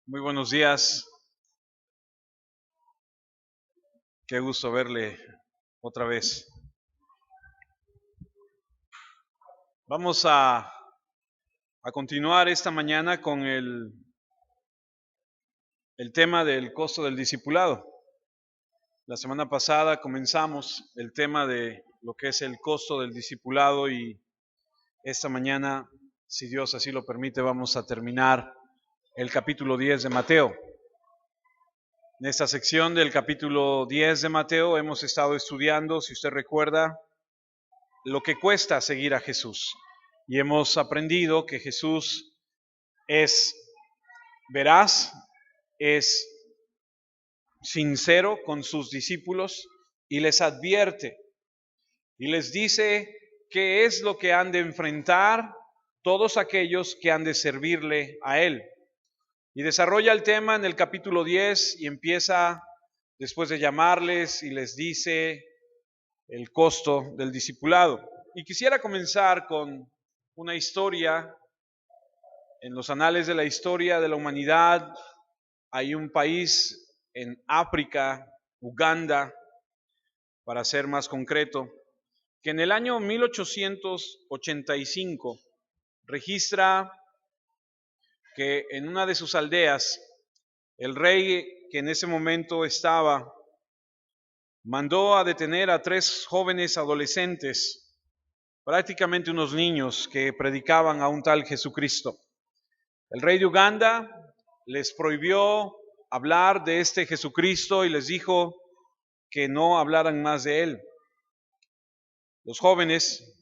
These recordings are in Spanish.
Muy buenos días, qué gusto verle otra vez. Vamos a continuar esta mañana con el tema del costo del discipulado. La semana pasada comenzamos el tema de lo que es el costo del discipulado y esta mañana, si Dios así lo permite, vamos a terminar el capítulo 10 de Mateo. En esta sección del capítulo 10 de Mateo hemos estado estudiando, si usted recuerda, lo que cuesta seguir a Jesús. Y hemos aprendido que Jesús es veraz, es sincero con sus discípulos y les advierte y les dice qué es lo que han de enfrentar todos aquellos que han de servirle a Él. Y desarrolla el tema en el capítulo 10 y empieza después de llamarles y les dice el costo del discipulado. Y quisiera comenzar con una historia. En los anales de la historia de la humanidad hay un país en África, Uganda, para ser más concreto, que en el año 1885 registra que en una de sus aldeas, el rey que en ese momento estaba, mandó a detener a 3 jóvenes adolescentes, prácticamente unos niños que predicaban a un tal Jesucristo. El rey de Uganda les prohibió hablar de este Jesucristo y les dijo que no hablaran más de él. Los jóvenes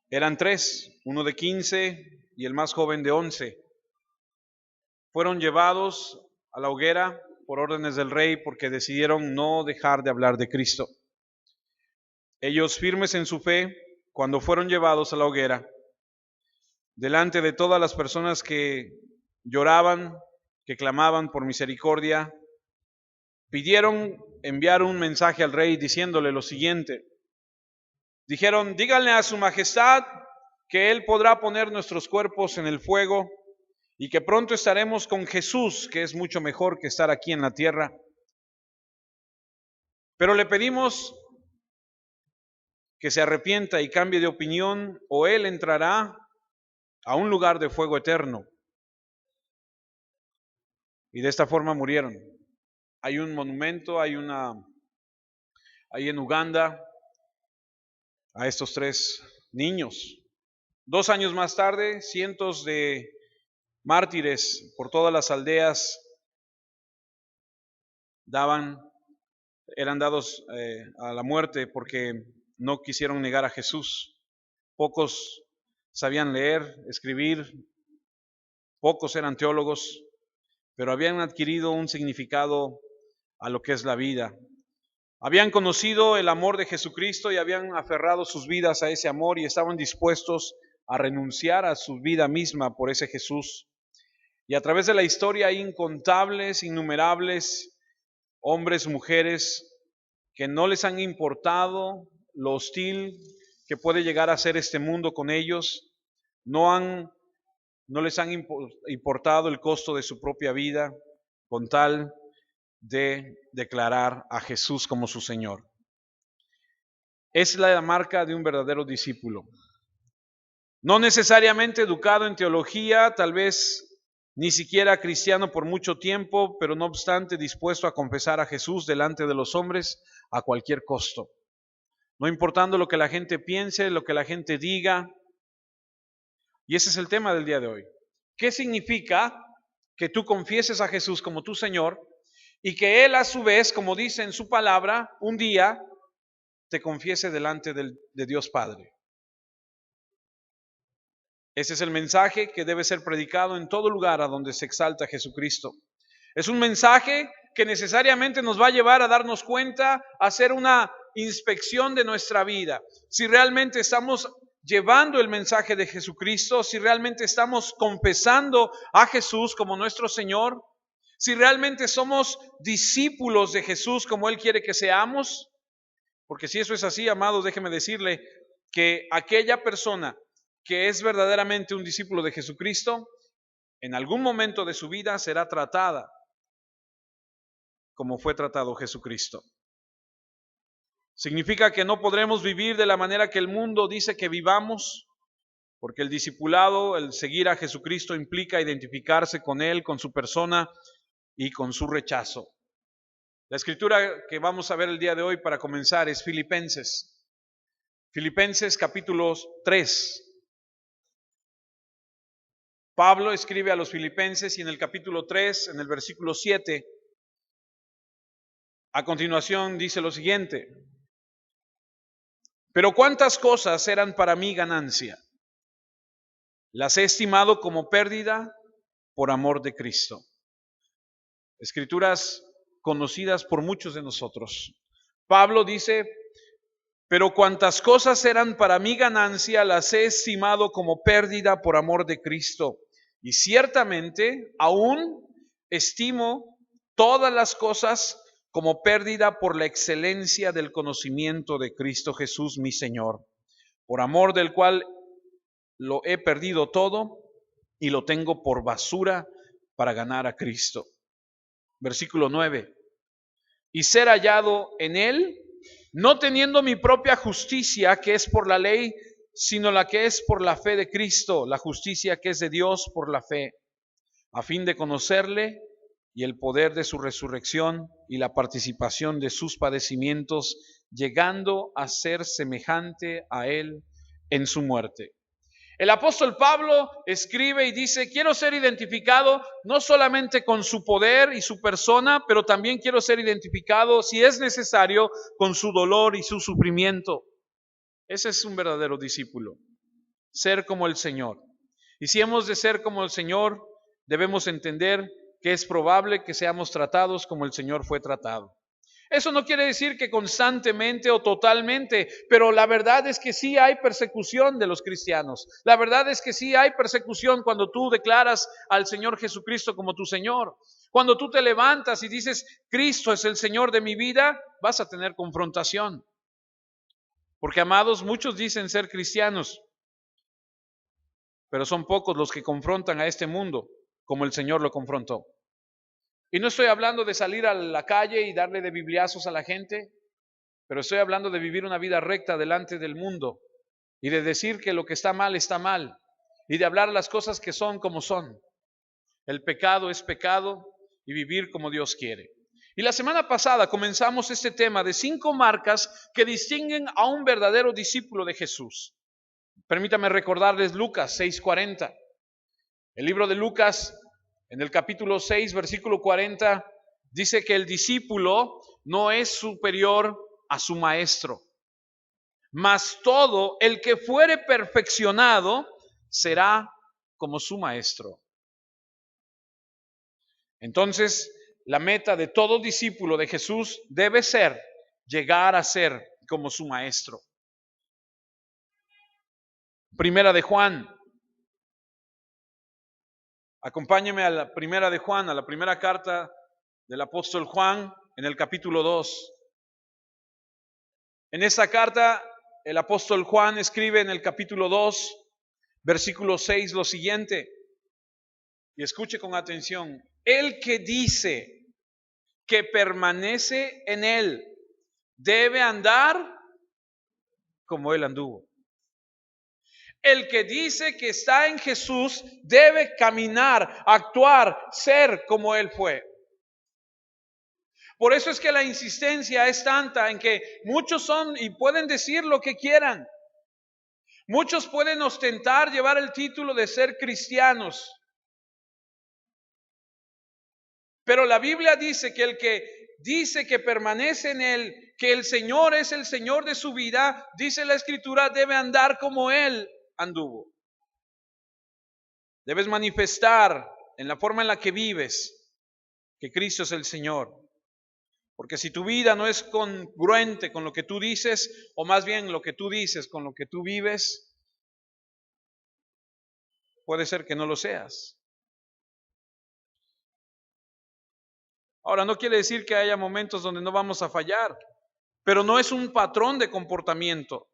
eran 3, uno de 15 y el más joven de 11. Fueron llevados a la hoguera por órdenes del rey porque decidieron no dejar de hablar de Cristo. Ellos, firmes en su fe, cuando fueron llevados a la hoguera, delante de todas las personas que lloraban, que clamaban por misericordia, pidieron enviar un mensaje al rey diciéndole lo siguiente. Dijeron: díganle a su majestad que él podrá poner nuestros cuerpos en el fuego y que pronto estaremos con Jesús, que es mucho mejor que estar aquí en la tierra. Pero le pedimos que se arrepienta y cambie de opinión, o él entrará a un lugar de fuego eterno. Y de esta forma murieron. Hay un monumento, ahí en Uganda, a estos 3 niños. 2 años más tarde, cientos de mártires por todas las aldeas eran dados a la muerte porque no quisieron negar a Jesús. Pocos sabían leer, escribir, pocos eran teólogos, pero habían adquirido un significado a lo que es la vida. Habían conocido el amor de Jesucristo y habían aferrado sus vidas a ese amor y estaban dispuestos a renunciar a su vida misma por ese Jesús. Y a través de la historia hay incontables, innumerables hombres, mujeres que no les han importado lo hostil que puede llegar a ser este mundo con ellos, no les han importado el costo de su propia vida con tal de declarar a Jesús como su Señor. Es la marca de un verdadero discípulo. No necesariamente educado en teología, tal vez ni siquiera cristiano por mucho tiempo, pero no obstante dispuesto a confesar a Jesús delante de los hombres a cualquier costo. No importando lo que la gente piense, lo que la gente diga. Y ese es el tema del día de hoy. ¿Qué significa que tú confieses a Jesús como tu Señor y que Él a su vez, como dice en su palabra, un día te confiese delante de Dios Padre? Ese es el mensaje que debe ser predicado en todo lugar a donde se exalta a Jesucristo. Es un mensaje que necesariamente nos va a llevar a darnos cuenta, a hacer una inspección de nuestra vida. Si realmente estamos llevando el mensaje de Jesucristo, si realmente estamos confesando a Jesús como nuestro Señor, si realmente somos discípulos de Jesús como Él quiere que seamos. Porque si eso es así, amado, déjeme decirle que aquella persona que es verdaderamente un discípulo de Jesucristo, en algún momento de su vida será tratada como fue tratado Jesucristo. Significa que no podremos vivir de la manera que el mundo dice que vivamos, porque el discipulado, el seguir a Jesucristo implica identificarse con Él, con su persona y con su rechazo. La escritura que vamos a ver el día de hoy para comenzar es Filipenses. Filipenses capítulo 3. Pablo escribe a los Filipenses y en el capítulo 3, en el versículo 7, a continuación dice lo siguiente: pero cuántas cosas eran para mí ganancia, las he estimado como pérdida por amor de Cristo. Escrituras conocidas por muchos de nosotros. Pablo dice: pero cuantas cosas eran para mí ganancia, las he estimado como pérdida por amor de Cristo. Y ciertamente aún estimo todas las cosas como pérdida por la excelencia del conocimiento de Cristo Jesús mi Señor, por amor del cual lo he perdido todo y lo tengo por basura para ganar a Cristo. Versículo 9. Y ser hallado en Él, no teniendo mi propia justicia que es por la ley, sino la que es por la fe de Cristo, la justicia que es de Dios por la fe, a fin de conocerle y el poder de su resurrección y la participación de sus padecimientos, llegando a ser semejante a Él en su muerte. El apóstol Pablo escribe y dice: quiero ser identificado no solamente con su poder y su persona, pero también quiero ser identificado, si es necesario, con su dolor y su sufrimiento. Ese es un verdadero discípulo, ser como el Señor. Y si hemos de ser como el Señor, debemos entender que es probable que seamos tratados como el Señor fue tratado. Eso no quiere decir que constantemente o totalmente, pero la verdad es que sí hay persecución de los cristianos. La verdad es que sí hay persecución cuando tú declaras al Señor Jesucristo como tu Señor. Cuando tú te levantas y dices: Cristo es el Señor de mi vida, vas a tener confrontación. Porque, amados, muchos dicen ser cristianos, pero son pocos los que confrontan a este mundo como el Señor lo confrontó. Y no estoy hablando de salir a la calle y darle de bibliazos a la gente, pero estoy hablando de vivir una vida recta delante del mundo y de decir que lo que está mal y de hablar las cosas que son como son. El pecado es pecado y vivir como Dios quiere. Y la semana pasada comenzamos este tema de 5 marcas que distinguen a un verdadero discípulo de Jesús. Permítame recordarles Lucas 6:40. El libro de Lucas, en el capítulo 6, versículo 40, dice que el discípulo no es superior a su maestro, mas todo el que fuere perfeccionado será como su maestro. Entonces, la meta de todo discípulo de Jesús debe ser llegar a ser como su maestro. Primera de Juan. Acompáñeme a la primera de Juan, a la primera carta del apóstol Juan, en el capítulo 2. En esta carta, el apóstol Juan escribe en el capítulo 2, versículo 6, lo siguiente. Y escuche con atención: el que dice que permanece en él debe andar como él anduvo. El que dice que está en Jesús debe caminar, actuar, ser como él fue. Por eso es que la insistencia es tanta en que muchos son y pueden decir lo que quieran. Muchos pueden ostentar llevar el título de ser cristianos. Pero la Biblia dice que el que dice que permanece en él, que el Señor es el Señor de su vida, dice la Escritura, debe andar como Él anduvo. Debes manifestar en la forma en la que vives que Cristo es el Señor. Porque si tu vida no es congruente con lo que tú dices, o más bien lo que tú dices con lo que tú vives, puede ser que no lo seas. Ahora, no quiere decir que haya momentos donde no vamos a fallar, pero no es un patrón de comportamiento.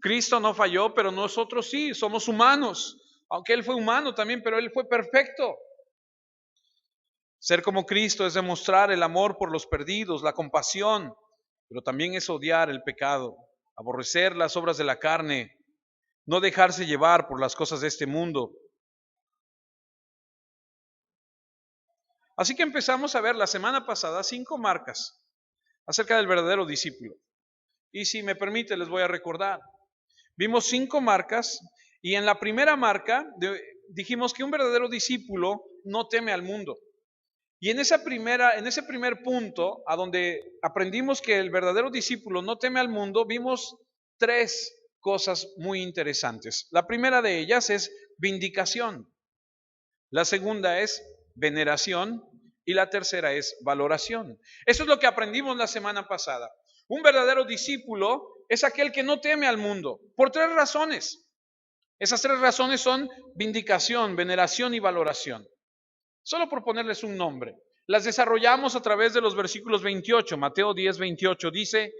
Cristo no falló, pero nosotros sí, somos humanos. Aunque Él fue humano también, pero Él fue perfecto. Ser como Cristo es demostrar el amor por los perdidos, la compasión, pero también es odiar el pecado, aborrecer las obras de la carne, no dejarse llevar por las cosas de este mundo. Así que empezamos a ver la semana pasada 5 marcas acerca del verdadero discípulo. Y si me permite, les voy a recordar. Vimos 5 marcas y en la primera marca dijimos que un verdadero discípulo no teme al mundo. Y en ese primer punto, a donde aprendimos que el verdadero discípulo no teme al mundo, vimos 3 cosas muy interesantes. La primera de ellas es vindicación, la segunda es veneración y la tercera es valoración. Eso es lo que aprendimos la semana pasada. Un verdadero discípulo es aquel que no teme al mundo por 3 razones. Esas 3 razones son vindicación, veneración y valoración. Solo por ponerles un nombre. Las desarrollamos a través de los versículos 28. Mateo 10, 28 dice: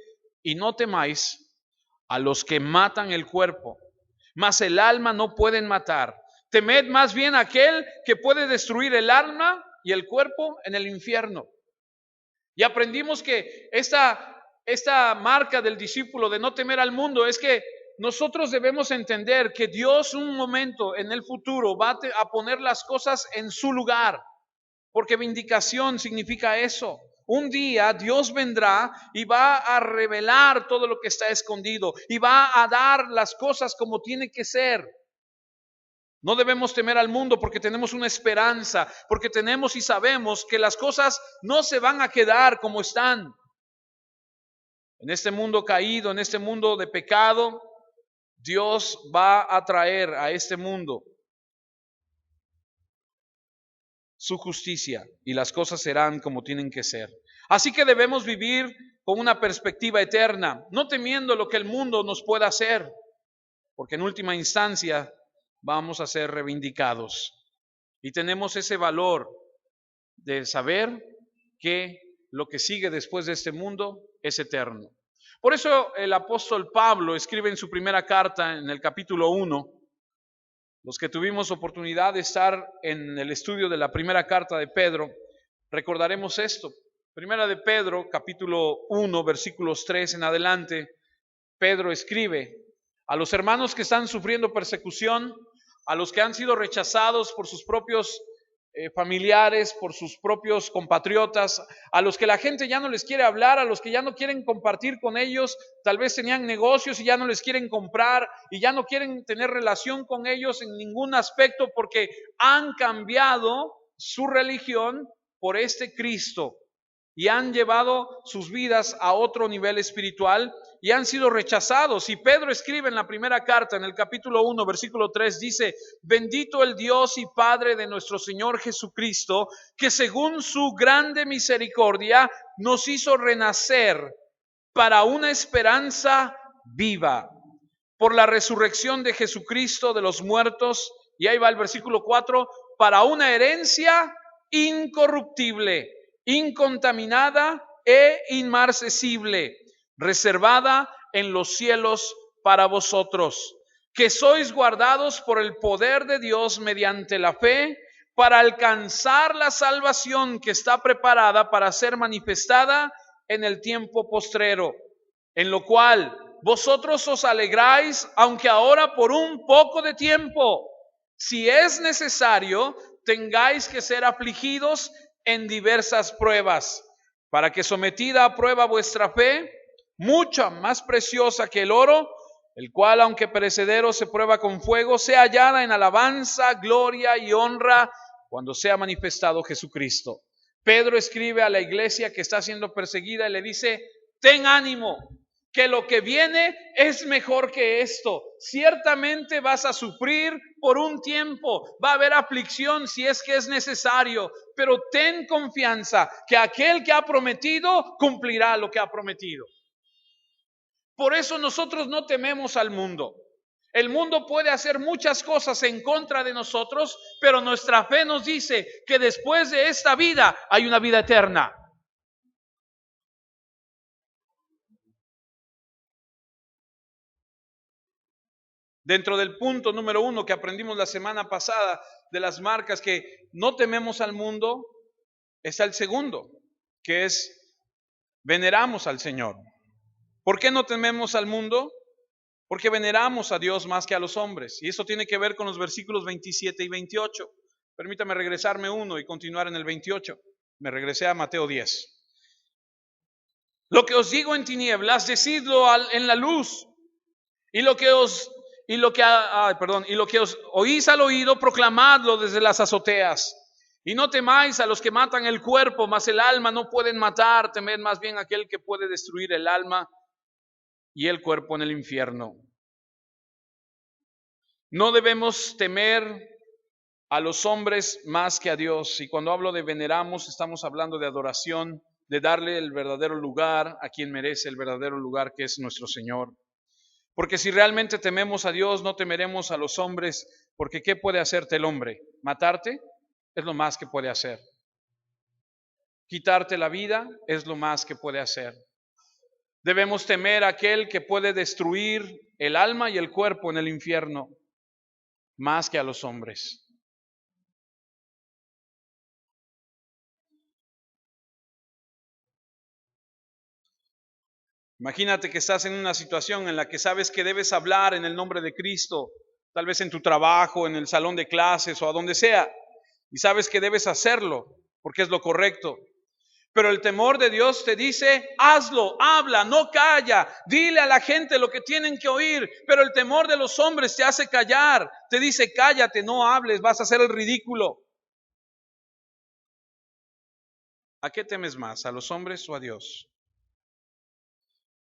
y no temáis a los que matan el cuerpo, mas el alma no pueden matar. Temed más bien a aquel que puede destruir el alma y el cuerpo en el infierno. Y aprendimos que esta marca del discípulo de no temer al mundo es que nosotros debemos entender que Dios un momento en el futuro va a poner las cosas en su lugar, porque vindicación significa eso. Un día Dios vendrá y va a revelar todo lo que está escondido y va a dar las cosas como tiene que ser. No debemos temer al mundo porque tenemos una esperanza, porque tenemos y sabemos que las cosas no se van a quedar como están. En este mundo caído, en este mundo de pecado, Dios va a traer a este mundo su justicia y las cosas serán como tienen que ser. Así que debemos vivir con una perspectiva eterna, no temiendo lo que el mundo nos pueda hacer, porque en última instancia vamos a ser reivindicados. Y tenemos ese valor de saber que lo que sigue después de este mundo es eterno. Por eso el apóstol Pablo escribe en su primera carta, en el capítulo 1, los que tuvimos oportunidad de estar en el estudio de la primera carta de Pedro, recordaremos esto. Primera de Pedro, capítulo 1, versículos 3 en adelante, Pedro escribe a los hermanos que están sufriendo persecución, a los que han sido rechazados por sus propios familiares, por sus propios compatriotas, a los que la gente ya no les quiere hablar, a los que ya no quieren compartir con ellos, tal vez tenían negocios y ya no les quieren comprar y ya no quieren tener relación con ellos en ningún aspecto porque han cambiado su religión por este Cristo y han llevado sus vidas a otro nivel espiritual y han sido rechazados. Y Pedro escribe en la primera carta, en el capítulo 1, versículo 3, dice: bendito el Dios y Padre de nuestro Señor Jesucristo, que según su grande misericordia nos hizo renacer para una esperanza viva, por la resurrección de Jesucristo de los muertos. Y ahí va el versículo 4, para una herencia incorruptible, incontaminada e inmarcesible, reservada en los cielos para vosotros, que sois guardados por el poder de Dios mediante la fe, para alcanzar la salvación que está preparada para ser manifestada en el tiempo postrero, en lo cual vosotros os alegráis, aunque ahora por un poco de tiempo, si es necesario, tengáis que ser afligidos en diversas pruebas, para que sometida a prueba vuestra fe, mucha más preciosa que el oro, el cual aunque perecedero se prueba con fuego, sea hallada en alabanza, gloria y honra cuando sea manifestado Jesucristo. Pedro escribe a la iglesia que está siendo perseguida y le dice: ten ánimo, que lo que viene es mejor que esto. Ciertamente vas a sufrir por un tiempo, va a haber aflicción si es que es necesario, pero ten confianza que aquel que ha prometido cumplirá lo que ha prometido. Por eso nosotros no tememos al mundo. El mundo puede hacer muchas cosas en contra de nosotros, pero nuestra fe nos dice que después de esta vida hay una vida eterna. Dentro del punto número 1 que aprendimos la semana pasada de las marcas que no tememos al mundo, está el segundo, que es veneramos al Señor. ¿Por qué no tememos al mundo? Porque veneramos a Dios más que a los hombres. Y eso tiene que ver con los versículos 27 y 28. Permítame regresarme uno y continuar en el 28. Me regresé a Mateo 10. Lo que os digo en tinieblas, decidlo en la luz. Y lo que os oís al oído, proclamadlo desde las azoteas. Y no temáis a los que matan el cuerpo, mas el alma no pueden matar. Temed más bien a aquel que puede destruir el alma y el cuerpo en el infierno. No debemos temer a los hombres más que a Dios. Y cuando hablo de veneramos, estamos hablando de adoración, de darle el verdadero lugar a quien merece el verdadero lugar, que es nuestro Señor. Porque si realmente tememos a Dios, no temeremos a los hombres, porque ¿qué puede hacerte el hombre? ¿Matarte? Es lo más que puede hacer. Quitarte la vida es lo más que puede hacer. Debemos temer a aquel que puede destruir el alma y el cuerpo en el infierno, más que a los hombres. Imagínate que estás en una situación en la que sabes que debes hablar en el nombre de Cristo, tal vez en tu trabajo, en el salón de clases o a donde sea, y sabes que debes hacerlo porque es lo correcto. Pero el temor de Dios te dice, hazlo, habla, no calla, dile a la gente lo que tienen que oír. Pero el temor de los hombres te hace callar, te dice, cállate, no hables, vas a hacer el ridículo. ¿A qué temes más, a los hombres o a Dios?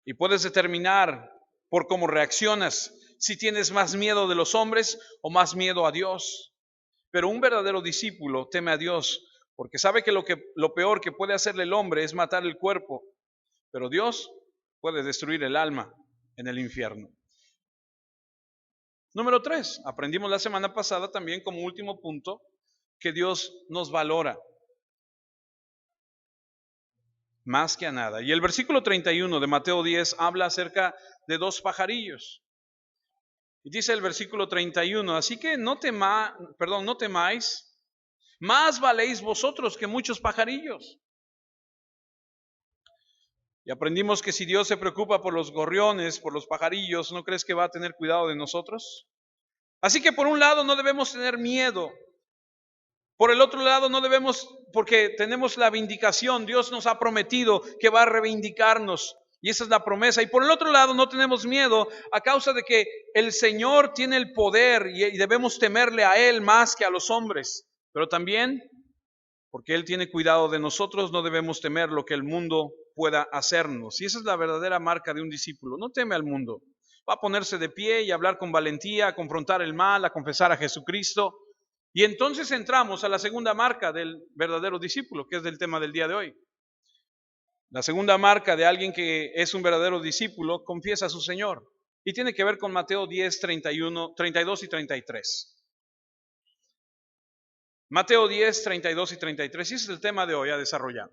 Y puedes determinar por cómo reaccionas si tienes más miedo de los hombres o más miedo a Dios. Pero un verdadero discípulo teme a Dios porque sabe que lo peor que puede hacerle el hombre es matar el cuerpo, pero Dios puede destruir el alma en el infierno. Número 3, aprendimos la semana pasada también como último punto que Dios nos valora más que a nada. Y el versículo 31 de Mateo 10 habla acerca de dos pajarillos. Y dice el versículo 31, así que no temáis, más valéis vosotros que muchos pajarillos. Y aprendimos que si Dios se preocupa por los gorriones, por los pajarillos, ¿no crees que va a tener cuidado de nosotros? Así que por un lado no debemos tener miedo. Por el otro lado no debemos, porque tenemos la vindicación. Dios nos ha prometido que va a reivindicarnos. Y esa es la promesa. Y por el otro lado no tenemos miedo a causa de que el Señor tiene el poder y debemos temerle a Él más que a los hombres. Pero también, porque Él tiene cuidado de nosotros, no debemos temer lo que el mundo pueda hacernos. Y esa es la verdadera marca de un discípulo. No teme al mundo. Va a ponerse de pie y hablar con valentía, a confrontar el mal, a confesar a Jesucristo. Y entonces entramos a la segunda marca del verdadero discípulo, que es del tema del día de hoy. La segunda marca de alguien que es un verdadero discípulo, confiesa a su Señor. Y tiene que ver con Mateo 10, 31, 32 y 33. Mateo 10, 32 y 33. Y ese es el tema de hoy a desarrollar.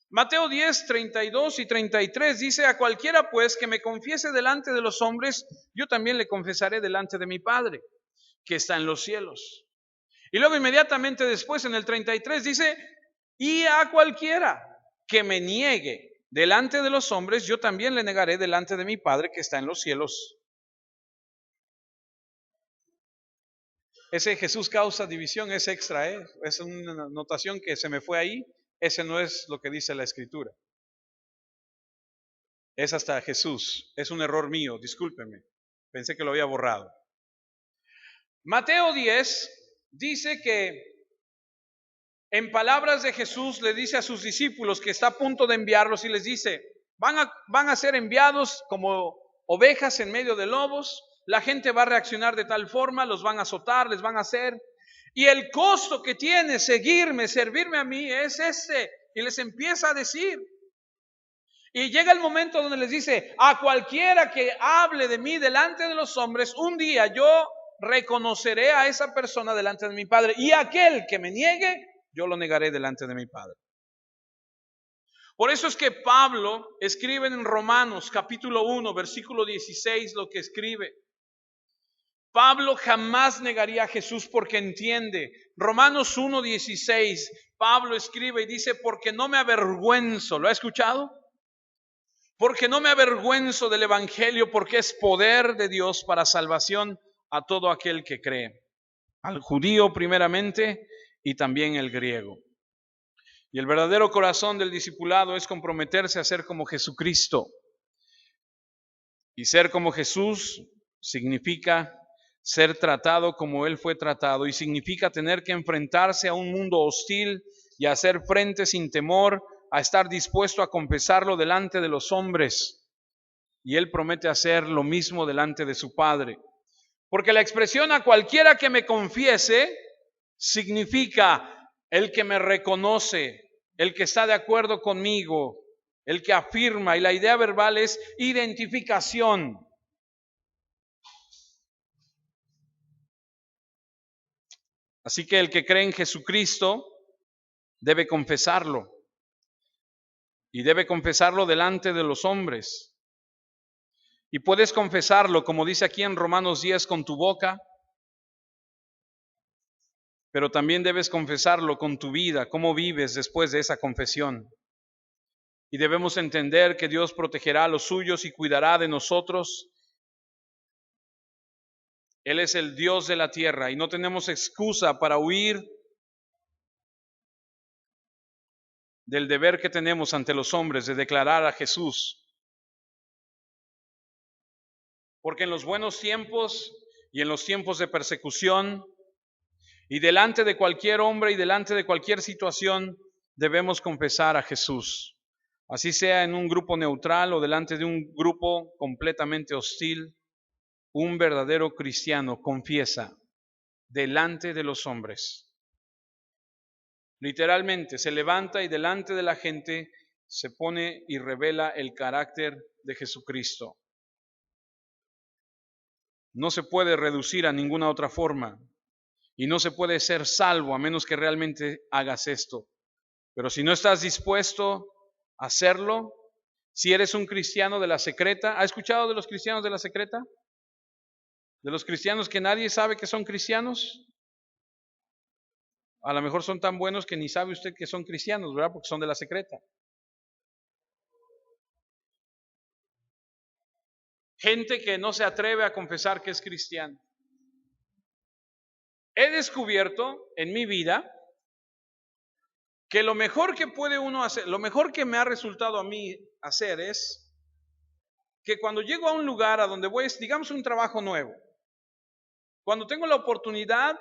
Mateo 10, 32 y 33 dice, a cualquiera pues que me confiese delante de los hombres, yo también le confesaré delante de mi Padre, que está en los cielos. Y luego inmediatamente después en el 33 dice, y a cualquiera que me niegue delante de los hombres, yo también le negaré delante de mi Padre que está en los cielos. Ese Jesús causa división es extra, es una anotación que se me fue ahí. Ese no es lo que dice la Escritura. Es hasta Jesús. Es un error mío, discúlpeme. Pensé que lo había borrado. Mateo 10 dice que en palabras de Jesús le dice a sus discípulos que está a punto de enviarlos y les dice, van a ser enviados como ovejas en medio de lobos, la gente va a reaccionar de tal forma, los van a azotar, les van a hacer, y el costo que tiene seguirme, servirme a mí es este, y les empieza a decir. Y llega el momento donde les dice, a cualquiera que hable de mí delante de los hombres, un día yo reconoceré a esa persona delante de mi Padre, y aquel que me niegue, yo lo negaré delante de mi Padre. Por eso es que Pablo escribe en Romanos capítulo 1, versículo 16 lo que escribe. Pablo jamás negaría a Jesús porque entiende. Romanos 1:16, Pablo escribe y dice, porque no me avergüenzo. ¿Lo ha escuchado? Porque no me avergüenzo del evangelio, porque es poder de Dios para salvación a todo aquel que cree. Al judío primeramente y también el griego. Y el verdadero corazón del discipulado es comprometerse a ser como Jesucristo. Y ser como Jesús significa ser tratado como Él fue tratado, y significa tener que enfrentarse a un mundo hostil y hacer frente sin temor, a estar dispuesto a confesarlo delante de los hombres. Y Él promete hacer lo mismo delante de su Padre. Porque la expresión a cualquiera que me confiese significa el que me reconoce, el que está de acuerdo conmigo, el que afirma, y la idea verbal es identificación. Así que el que cree en Jesucristo debe confesarlo, y debe confesarlo delante de los hombres. Y puedes confesarlo, como dice aquí en Romanos 10, con tu boca, pero también debes confesarlo con tu vida, cómo vives después de esa confesión. Y debemos entender que Dios protegerá a los suyos y cuidará de nosotros. Él es el Dios de la tierra y no tenemos excusa para huir del deber que tenemos ante los hombres de declarar a Jesús. Porque en los buenos tiempos y en los tiempos de persecución y delante de cualquier hombre y delante de cualquier situación debemos confesar a Jesús. Así sea en un grupo neutral o delante de un grupo completamente hostil, un verdadero cristiano confiesa delante de los hombres. Literalmente se levanta y delante de la gente se pone y revela el carácter de Jesucristo. No se puede reducir a ninguna otra forma y no se puede ser salvo a menos que realmente hagas esto. Pero si no estás dispuesto a hacerlo, si eres un cristiano de la secreta, ¿ha escuchado de los cristianos de la secreta? ¿De los cristianos que nadie sabe que son cristianos? A lo mejor son tan buenos que ni sabe usted que son cristianos, ¿verdad? Porque son de la secreta. Gente que no se atreve a confesar que es cristiano. He descubierto en mi vida que lo mejor que puede uno hacer, lo mejor que me ha resultado a mí hacer es que cuando llego a un lugar a donde voy, digamos un trabajo nuevo, cuando tengo la oportunidad,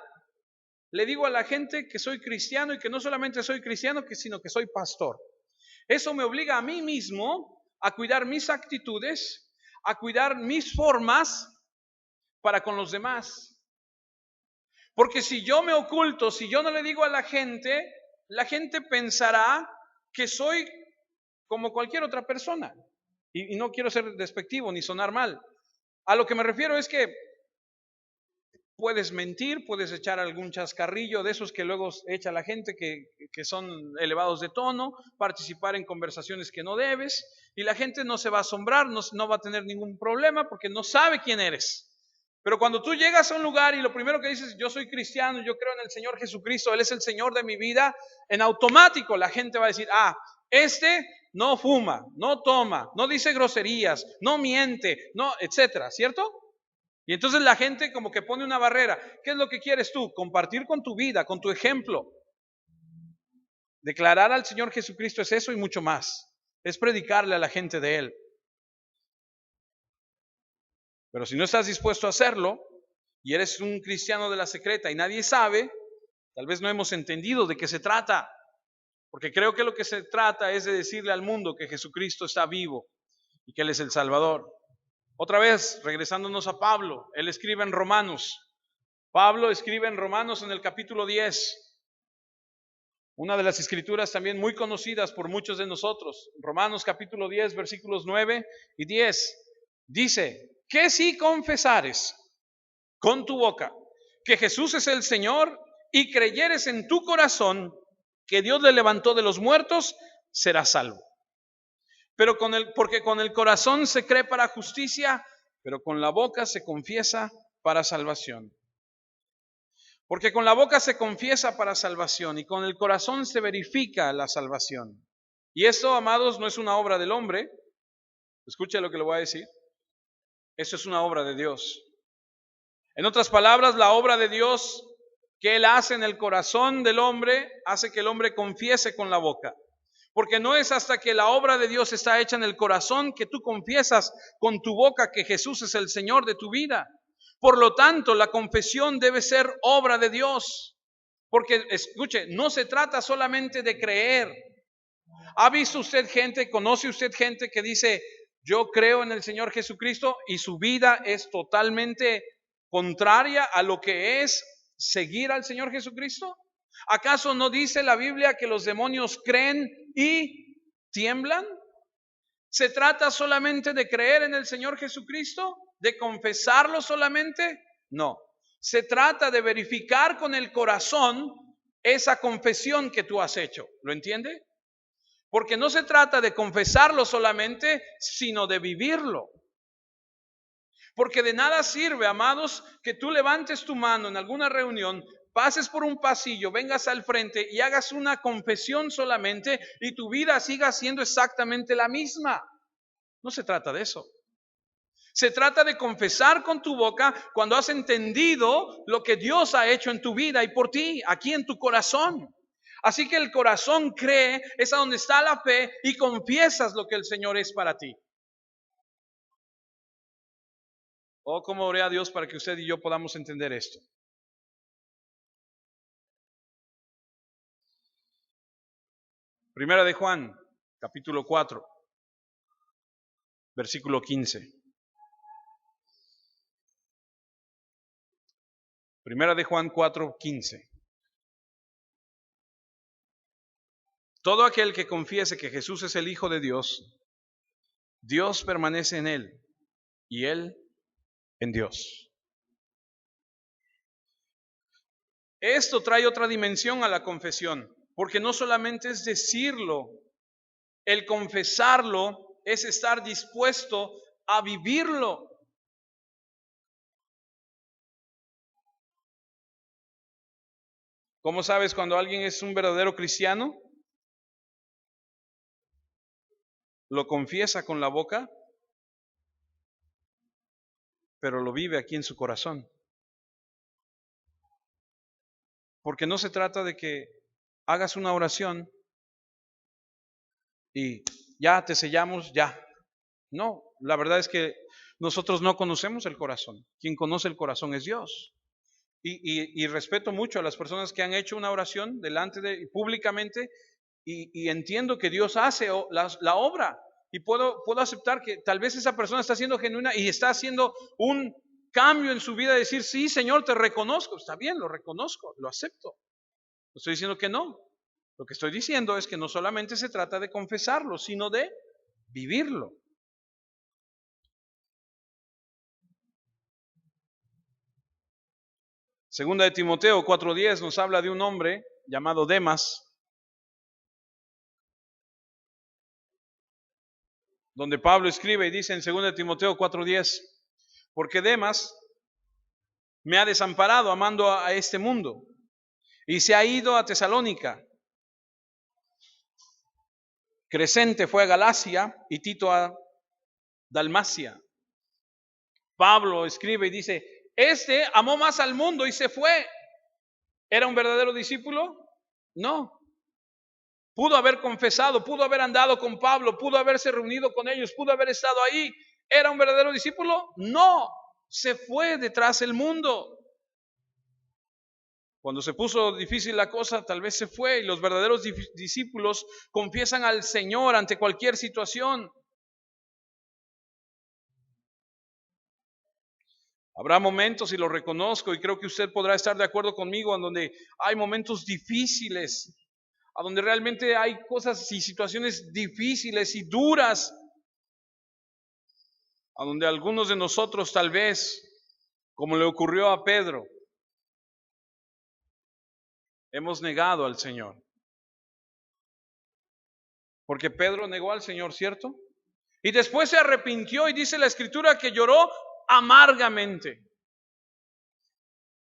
le digo a la gente que soy cristiano y que no solamente soy cristiano, sino que soy pastor. Eso me obliga a mí mismo a cuidar mis actitudes, a cuidar mis formas para con los demás. Porque si yo me oculto, si yo no le digo a la gente pensará que soy como cualquier otra persona. Y no quiero ser despectivo ni sonar mal. A lo que me refiero es que puedes mentir, puedes echar algún chascarrillo de esos que luego echa la gente que son elevados de tono, participar en conversaciones que no debes, y la gente no se va a asombrar, no va a tener ningún problema porque no sabe quién eres. Pero cuando tú llegas a un lugar y lo primero que dices, yo soy cristiano, yo creo en el Señor Jesucristo, Él es el Señor de mi vida, en automático la gente va a decir, este no fuma, no toma, no dice groserías, no miente, no, etcétera, ¿cierto? Y entonces la gente como que pone una barrera. ¿Qué es lo que quieres tú? Compartir con tu vida, con tu ejemplo. Declarar al Señor Jesucristo es eso y mucho más. Es predicarle a la gente de Él. Pero si no estás dispuesto a hacerlo y eres un cristiano de la secreta y nadie sabe, tal vez no hemos entendido de qué se trata. Porque creo que lo que se trata es de decirle al mundo que Jesucristo está vivo y que Él es el Salvador. Otra vez, regresándonos a Pablo, él escribe en Romanos. Pablo escribe en Romanos en el capítulo 10, una de las escrituras también muy conocidas por muchos de nosotros. Romanos capítulo 10, versículos 9 y 10, dice, que si confesares con tu boca que Jesús es el Señor y creyeres en tu corazón que Dios le levantó de los muertos, serás salvo. Porque con el corazón se cree para justicia, pero con la boca se confiesa para salvación. Porque con la boca se confiesa para salvación y con el corazón se verifica la salvación. Y esto, amados, no es una obra del hombre. Escuche lo que le voy a decir. Eso es una obra de Dios. En otras palabras, la obra de Dios que Él hace en el corazón del hombre hace que el hombre confiese con la boca. Porque no es hasta que la obra de Dios está hecha en el corazón que tú confiesas con tu boca que Jesús es el Señor de tu vida. Por lo tanto, la confesión debe ser obra de Dios. Porque, escuche, no se trata solamente de creer. ¿Ha visto usted gente, conoce usted gente que dice, yo creo en el Señor Jesucristo y su vida es totalmente contraria a lo que es seguir al Señor Jesucristo? ¿Acaso no dice la Biblia que los demonios creen y tiemblan? ¿Se trata solamente de creer en el Señor Jesucristo? ¿De confesarlo solamente? No. Se trata de verificar con el corazón esa confesión que tú has hecho. ¿Lo entiende? Porque no se trata de confesarlo solamente, sino de vivirlo. Porque de nada sirve, amados, que tú levantes tu mano en alguna reunión, pases por un pasillo, vengas al frente y hagas una confesión solamente y tu vida siga siendo exactamente la misma. No se trata de eso. Se trata de confesar con tu boca cuando has entendido lo que Dios ha hecho en tu vida y por ti, aquí en tu corazón. Así que el corazón cree, es a donde está la fe y confiesas lo que el Señor es para ti. Oh, cómo oré a Dios para que usted y yo podamos entender esto. Primera de Juan, capítulo 4, versículo 15. Primera de Juan 4, 15. Todo aquel que confiese que Jesús es el Hijo de Dios, Dios permanece en él y él en Dios. Esto trae otra dimensión a la confesión, porque no solamente es decirlo, el confesarlo es estar dispuesto a vivirlo. ¿Cómo sabes cuando alguien es un verdadero cristiano? Lo confiesa con la boca, pero lo vive aquí en su corazón. Porque no se trata de que hagas una oración y ya te sellamos, ya. No, la verdad es que nosotros no conocemos el corazón. Quien conoce el corazón es Dios. Y respeto mucho a las personas que han hecho una oración delante de públicamente y entiendo que Dios hace la obra y puedo aceptar que tal vez esa persona está siendo genuina y está haciendo un cambio en su vida, decir, sí, Señor, te reconozco. Está bien, lo reconozco, lo acepto. No estoy diciendo que no. Lo que estoy diciendo es que no solamente se trata de confesarlo, sino de vivirlo. Segunda de Timoteo 4:10 nos habla de un hombre llamado Demas, donde Pablo escribe y dice en segunda de Timoteo 4:10, porque Demas me ha desamparado amando a este mundo y se ha ido a Tesalónica. Crescente fue a Galacia y Tito a Dalmacia. Pablo escribe y dice, este amó más al mundo y se fue. ¿Era un verdadero discípulo? No. Pudo haber confesado, pudo haber andado con Pablo, pudo haberse reunido con ellos, pudo haber estado ahí. ¿Era un verdadero discípulo? No. Se fue detrás del mundo. Cuando se puso difícil la cosa, tal vez se fue y los verdaderos discípulos confiesan al Señor ante cualquier situación. Habrá momentos, y lo reconozco, y creo que usted podrá estar de acuerdo conmigo, en donde hay momentos difíciles, a donde realmente hay cosas y situaciones difíciles y duras, a donde algunos de nosotros tal vez, como le ocurrió a Pedro, hemos negado al Señor. Porque Pedro negó al Señor, ¿cierto? Y después se arrepintió y dice la Escritura que lloró amargamente.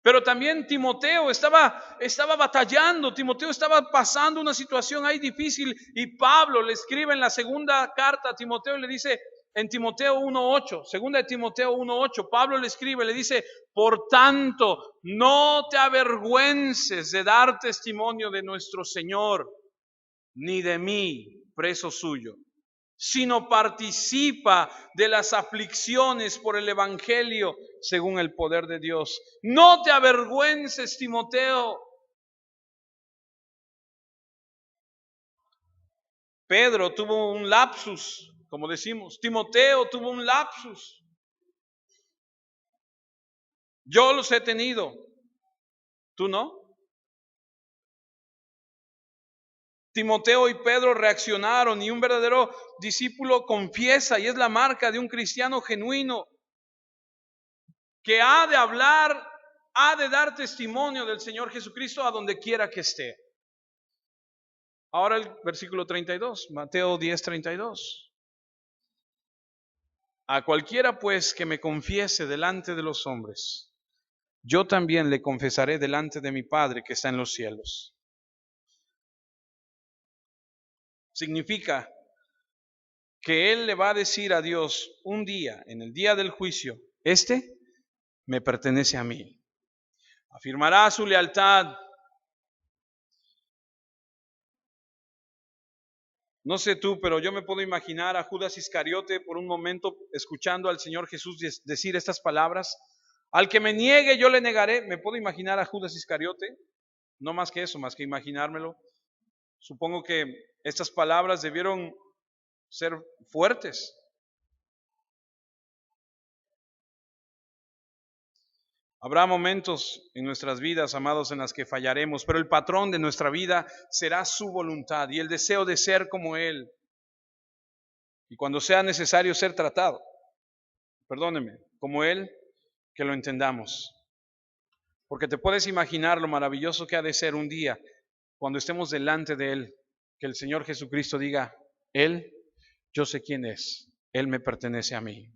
Pero también Timoteo estaba batallando, Timoteo estaba pasando una situación ahí difícil y Pablo le escribe en la segunda carta a Timoteo y le dice en Timoteo 1:8, segunda de Timoteo 1:8, Pablo le escribe, le dice, por tanto, no te avergüences de dar testimonio de nuestro Señor, ni de mí, preso suyo, sino participa de las aflicciones por el Evangelio según el poder de Dios. No te avergüences, Timoteo. Pedro tuvo un lapsus, como decimos. Timoteo tuvo un lapsus. Yo los he tenido. ¿Tú no? Timoteo y Pedro reaccionaron y un verdadero discípulo confiesa, y es la marca de un cristiano genuino, que ha de hablar, ha de dar testimonio del Señor Jesucristo a donde quiera que esté. Ahora el versículo 32, Mateo 10:32. A cualquiera pues que me confiese delante de los hombres, yo también le confesaré delante de mi Padre que está en los cielos. Significa que él le va a decir a Dios un día, en el día del juicio, este me pertenece a mí. Afirmará su lealtad. No sé tú, pero yo me puedo imaginar a Judas Iscariote por un momento escuchando al Señor Jesús decir estas palabras. Al que me niegue, yo le negaré. Me puedo imaginar a Judas Iscariote, no más que eso, más que imaginármelo. Supongo que estas palabras debieron ser fuertes. Habrá momentos en nuestras vidas, amados, en las que fallaremos, pero el patrón de nuestra vida será su voluntad y el deseo de ser como Él. Y cuando sea necesario ser tratado, perdóneme, como Él, que lo entendamos. Porque te puedes imaginar lo maravilloso que ha de ser un día cuando estemos delante de Él, que el Señor Jesucristo diga, Él, yo sé quién es, Él me pertenece a mí.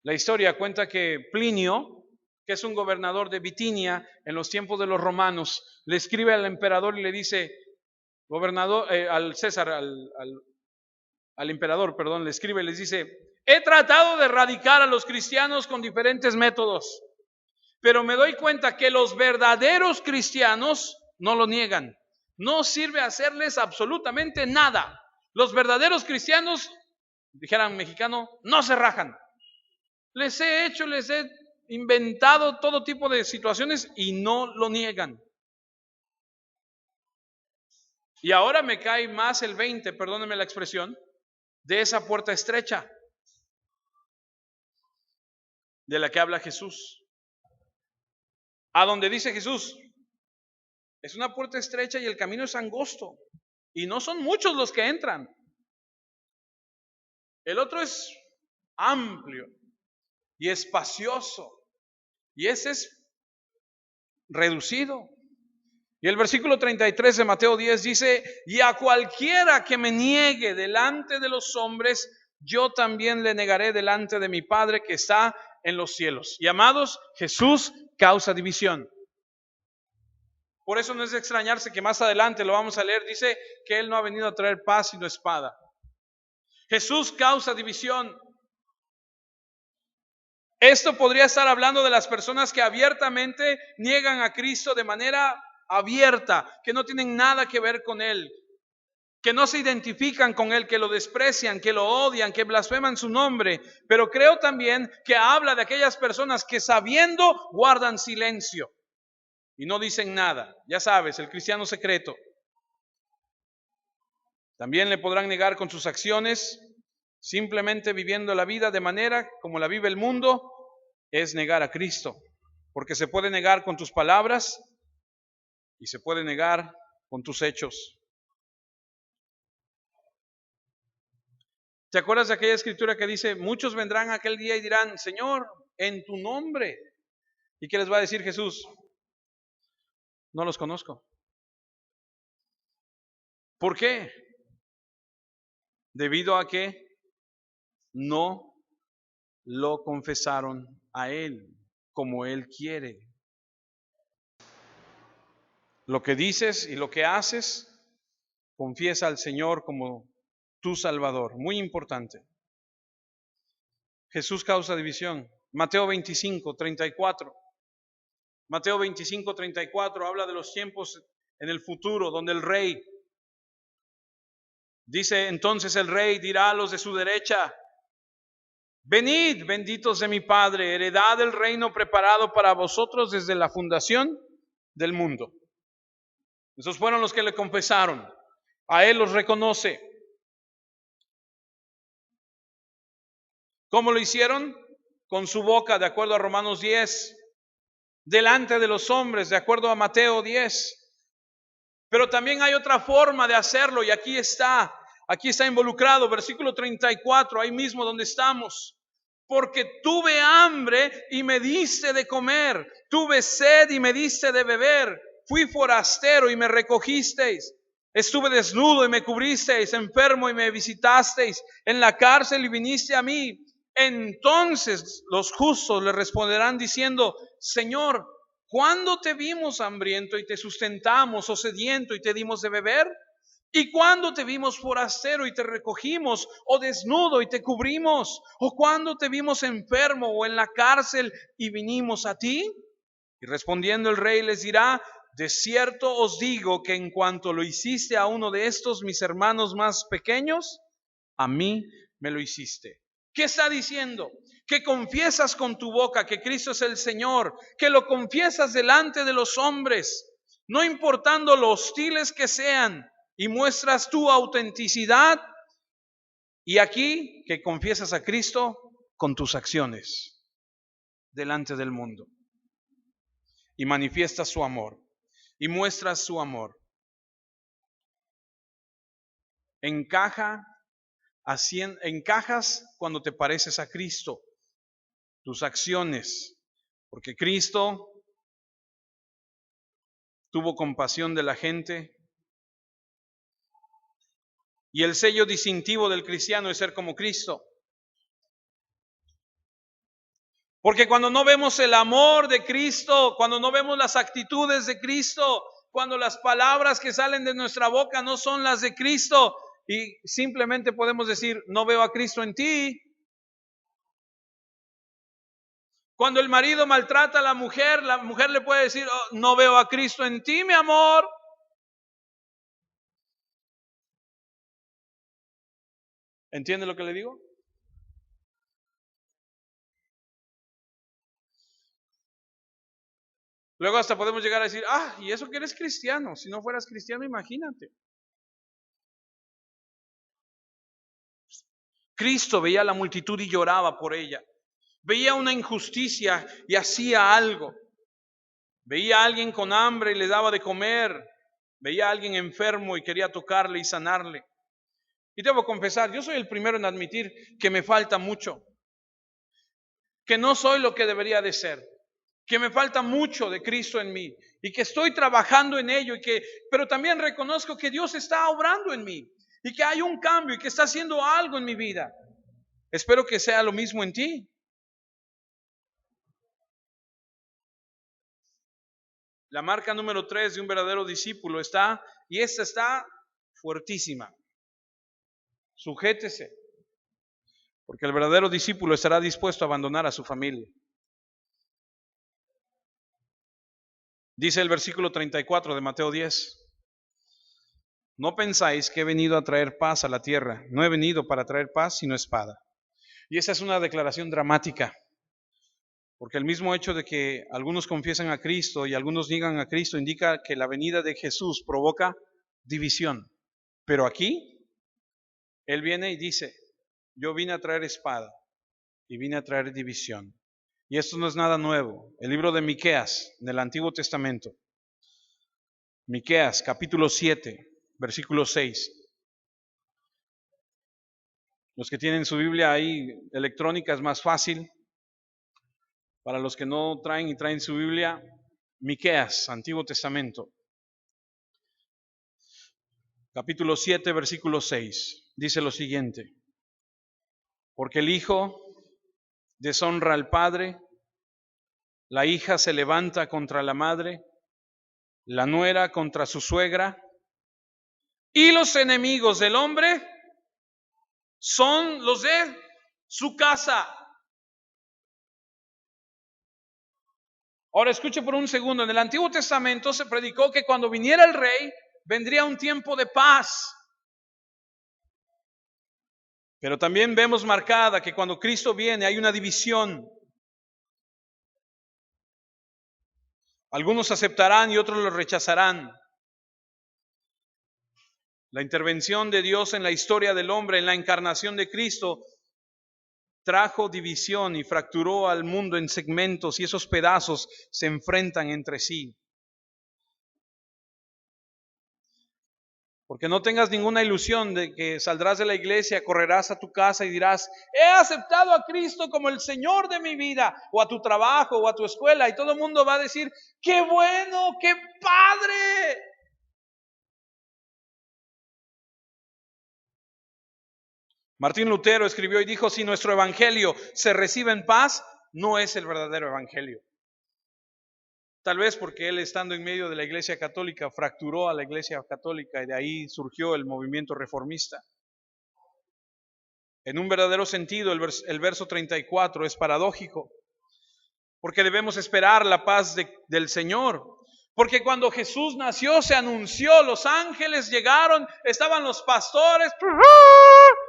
La historia cuenta que Plinio, que es un gobernador de Bitinia en los tiempos de los romanos, le escribe al emperador y le dice, gobernador, al César, al emperador, perdón, le escribe y les dice, he tratado de erradicar a los cristianos con diferentes métodos, pero me doy cuenta que los verdaderos cristianos no lo niegan. No sirve hacerles absolutamente nada. Los verdaderos cristianos, dijeran mexicano, no se rajan. Les he inventado todo tipo de situaciones y no lo niegan. Y ahora me cae más el 20, perdónenme la expresión, de esa puerta estrecha de la que habla Jesús. A donde dice Jesús, es una puerta estrecha y el camino es angosto. Y no son muchos los que entran. El otro es amplio y espacioso. Y ese es reducido. Y el versículo 33 de Mateo 10 dice, y a cualquiera que me niegue delante de los hombres, yo también le negaré delante de mi Padre que está en los cielos. Y amados, Jesús causa división. Por eso no es de extrañarse que más adelante lo vamos a leer, dice que Él no ha venido a traer paz sino espada. Jesús causa división. Esto podría estar hablando de las personas que abiertamente niegan a Cristo de manera abierta, que no tienen nada que ver con Él, que no se identifican con Él, que lo desprecian, que lo odian, que blasfeman su nombre. Pero creo también que habla de aquellas personas que sabiendo guardan silencio y no dicen nada. Ya sabes, el cristiano secreto. También le podrán negar con sus acciones, simplemente viviendo la vida de manera como la vive el mundo, es negar a Cristo. Porque se puede negar con tus palabras y se puede negar con tus hechos. ¿Te acuerdas de aquella escritura que dice, muchos vendrán aquel día y dirán, Señor, en tu nombre? ¿Y qué les va a decir Jesús? No los conozco. ¿Por qué? Debido a que no lo confesaron a Él. como Él quiere. Lo que dices y lo que haces, confiesa al Señor como tu Salvador. Muy importante. Jesús causa división. Mateo 25, 34. Mateo 25, 34 habla de los tiempos en el futuro donde el rey, dice entonces el rey dirá a los de su derecha: venid, benditos de mi Padre, heredad del reino preparado para vosotros desde la fundación del mundo. Esos fueron los que le confesaron. A Él los reconoce. ¿Cómo lo hicieron? Con su boca, de acuerdo a Romanos 10. Delante de los hombres, de acuerdo a Mateo 10. Pero también hay otra forma de hacerlo y aquí está involucrado, versículo 34, ahí mismo donde estamos. Porque tuve hambre y me diste de comer, tuve sed y me diste de beber, fui forastero y me recogisteis, estuve desnudo y me cubristeis, enfermo y me visitasteis, en la cárcel y viniste a mí. Entonces los justos le responderán diciendo: Señor, ¿cuándo te vimos hambriento y te sustentamos, o sediento y te dimos de beber? ¿Y cuándo te vimos forastero y te recogimos, o desnudo y te cubrimos? ¿O cuándo te vimos enfermo o en la cárcel y vinimos a ti? Y respondiendo el rey les dirá: de cierto os digo que en cuanto lo hiciste a uno de estos mis hermanos más pequeños, a mí me lo hiciste. ¿Qué está diciendo? Que confiesas con tu boca que Cristo es el Señor, que lo confiesas delante de los hombres, no importando lo hostiles que sean, y muestras tu autenticidad. Y aquí que confiesas a Cristo con tus acciones delante del mundo, y manifiestas su amor, y muestras su amor. Encajas cuando te pareces a Cristo, tus acciones, porque Cristo tuvo compasión de la gente, y el sello distintivo del cristiano es ser como Cristo. Porque cuando no vemos el amor de Cristo, cuando no vemos las actitudes de Cristo, cuando las palabras que salen de nuestra boca no son las de Cristo, y simplemente podemos decir: no veo a Cristo en ti. Cuando el marido maltrata a la mujer le puede decir: oh, no veo a Cristo en ti, mi amor. ¿Entiende lo que le digo? Luego hasta podemos llegar a decir: y eso que eres cristiano. Si no fueras cristiano, imagínate. Cristo veía a la multitud y lloraba por ella. Veía una injusticia y hacía algo. Veía a alguien con hambre y le daba de comer. Veía a alguien enfermo y quería tocarle y sanarle. Y debo confesar, yo soy el primero en admitir que me falta mucho, que no soy lo que debería de ser, que me falta mucho de Cristo en mí y que estoy trabajando en ello, pero también reconozco que Dios está obrando en mí y que hay un cambio y que está haciendo algo en mi vida. Espero que sea lo mismo en ti. La marca número 3 de un verdadero discípulo está, y esta está fuertísima. Sujétese, porque el verdadero discípulo estará dispuesto a abandonar a su familia. Dice el versículo 34 de Mateo 10. No pensáis que he venido a traer paz a la tierra. No he venido para traer paz, sino espada. Y esa es una declaración dramática, porque el mismo hecho de que algunos confiesan a Cristo y algunos niegan a Cristo indica que la venida de Jesús provoca división. Pero aquí, Él viene y dice: yo vine a traer espada y vine a traer división. Y esto no es nada nuevo. El libro de Miqueas, en el Antiguo Testamento. Miqueas, capítulo 7, versículo 6. Los que tienen su Biblia ahí electrónica es más fácil. Para los que no traen su Biblia, Miqueas, Antiguo Testamento. Capítulo 7, versículo 6. Dice lo siguiente: porque el Hijo deshonra al Padre La hija se levanta contra la madre, la nuera contra su suegra, y los enemigos del hombre son los de su casa. Ahora escuche por un segundo, en el Antiguo Testamento se predicó que cuando viniera el rey, vendría un tiempo de paz. Pero también vemos marcada que cuando Cristo viene hay una división. Algunos aceptarán y otros lo rechazarán. La intervención de Dios en la historia del hombre, en la encarnación de Cristo, trajo división y fracturó al mundo en segmentos y esos pedazos se enfrentan entre sí. Porque no tengas ninguna ilusión de que saldrás de la iglesia, correrás a tu casa y dirás, he aceptado a Cristo como el Señor de mi vida, o a tu trabajo, o a tu escuela, y todo el mundo va a decir, ¡qué bueno, qué padre! Martín Lutero escribió y dijo, si nuestro evangelio se recibe en paz, no es el verdadero evangelio. Tal vez porque él, estando en medio de la iglesia católica, fracturó a la iglesia católica y de ahí surgió el movimiento reformista. En un verdadero sentido, el verso 34 es paradójico, porque debemos esperar la paz del Señor. Porque cuando Jesús nació, se anunció, los ángeles llegaron, estaban los pastores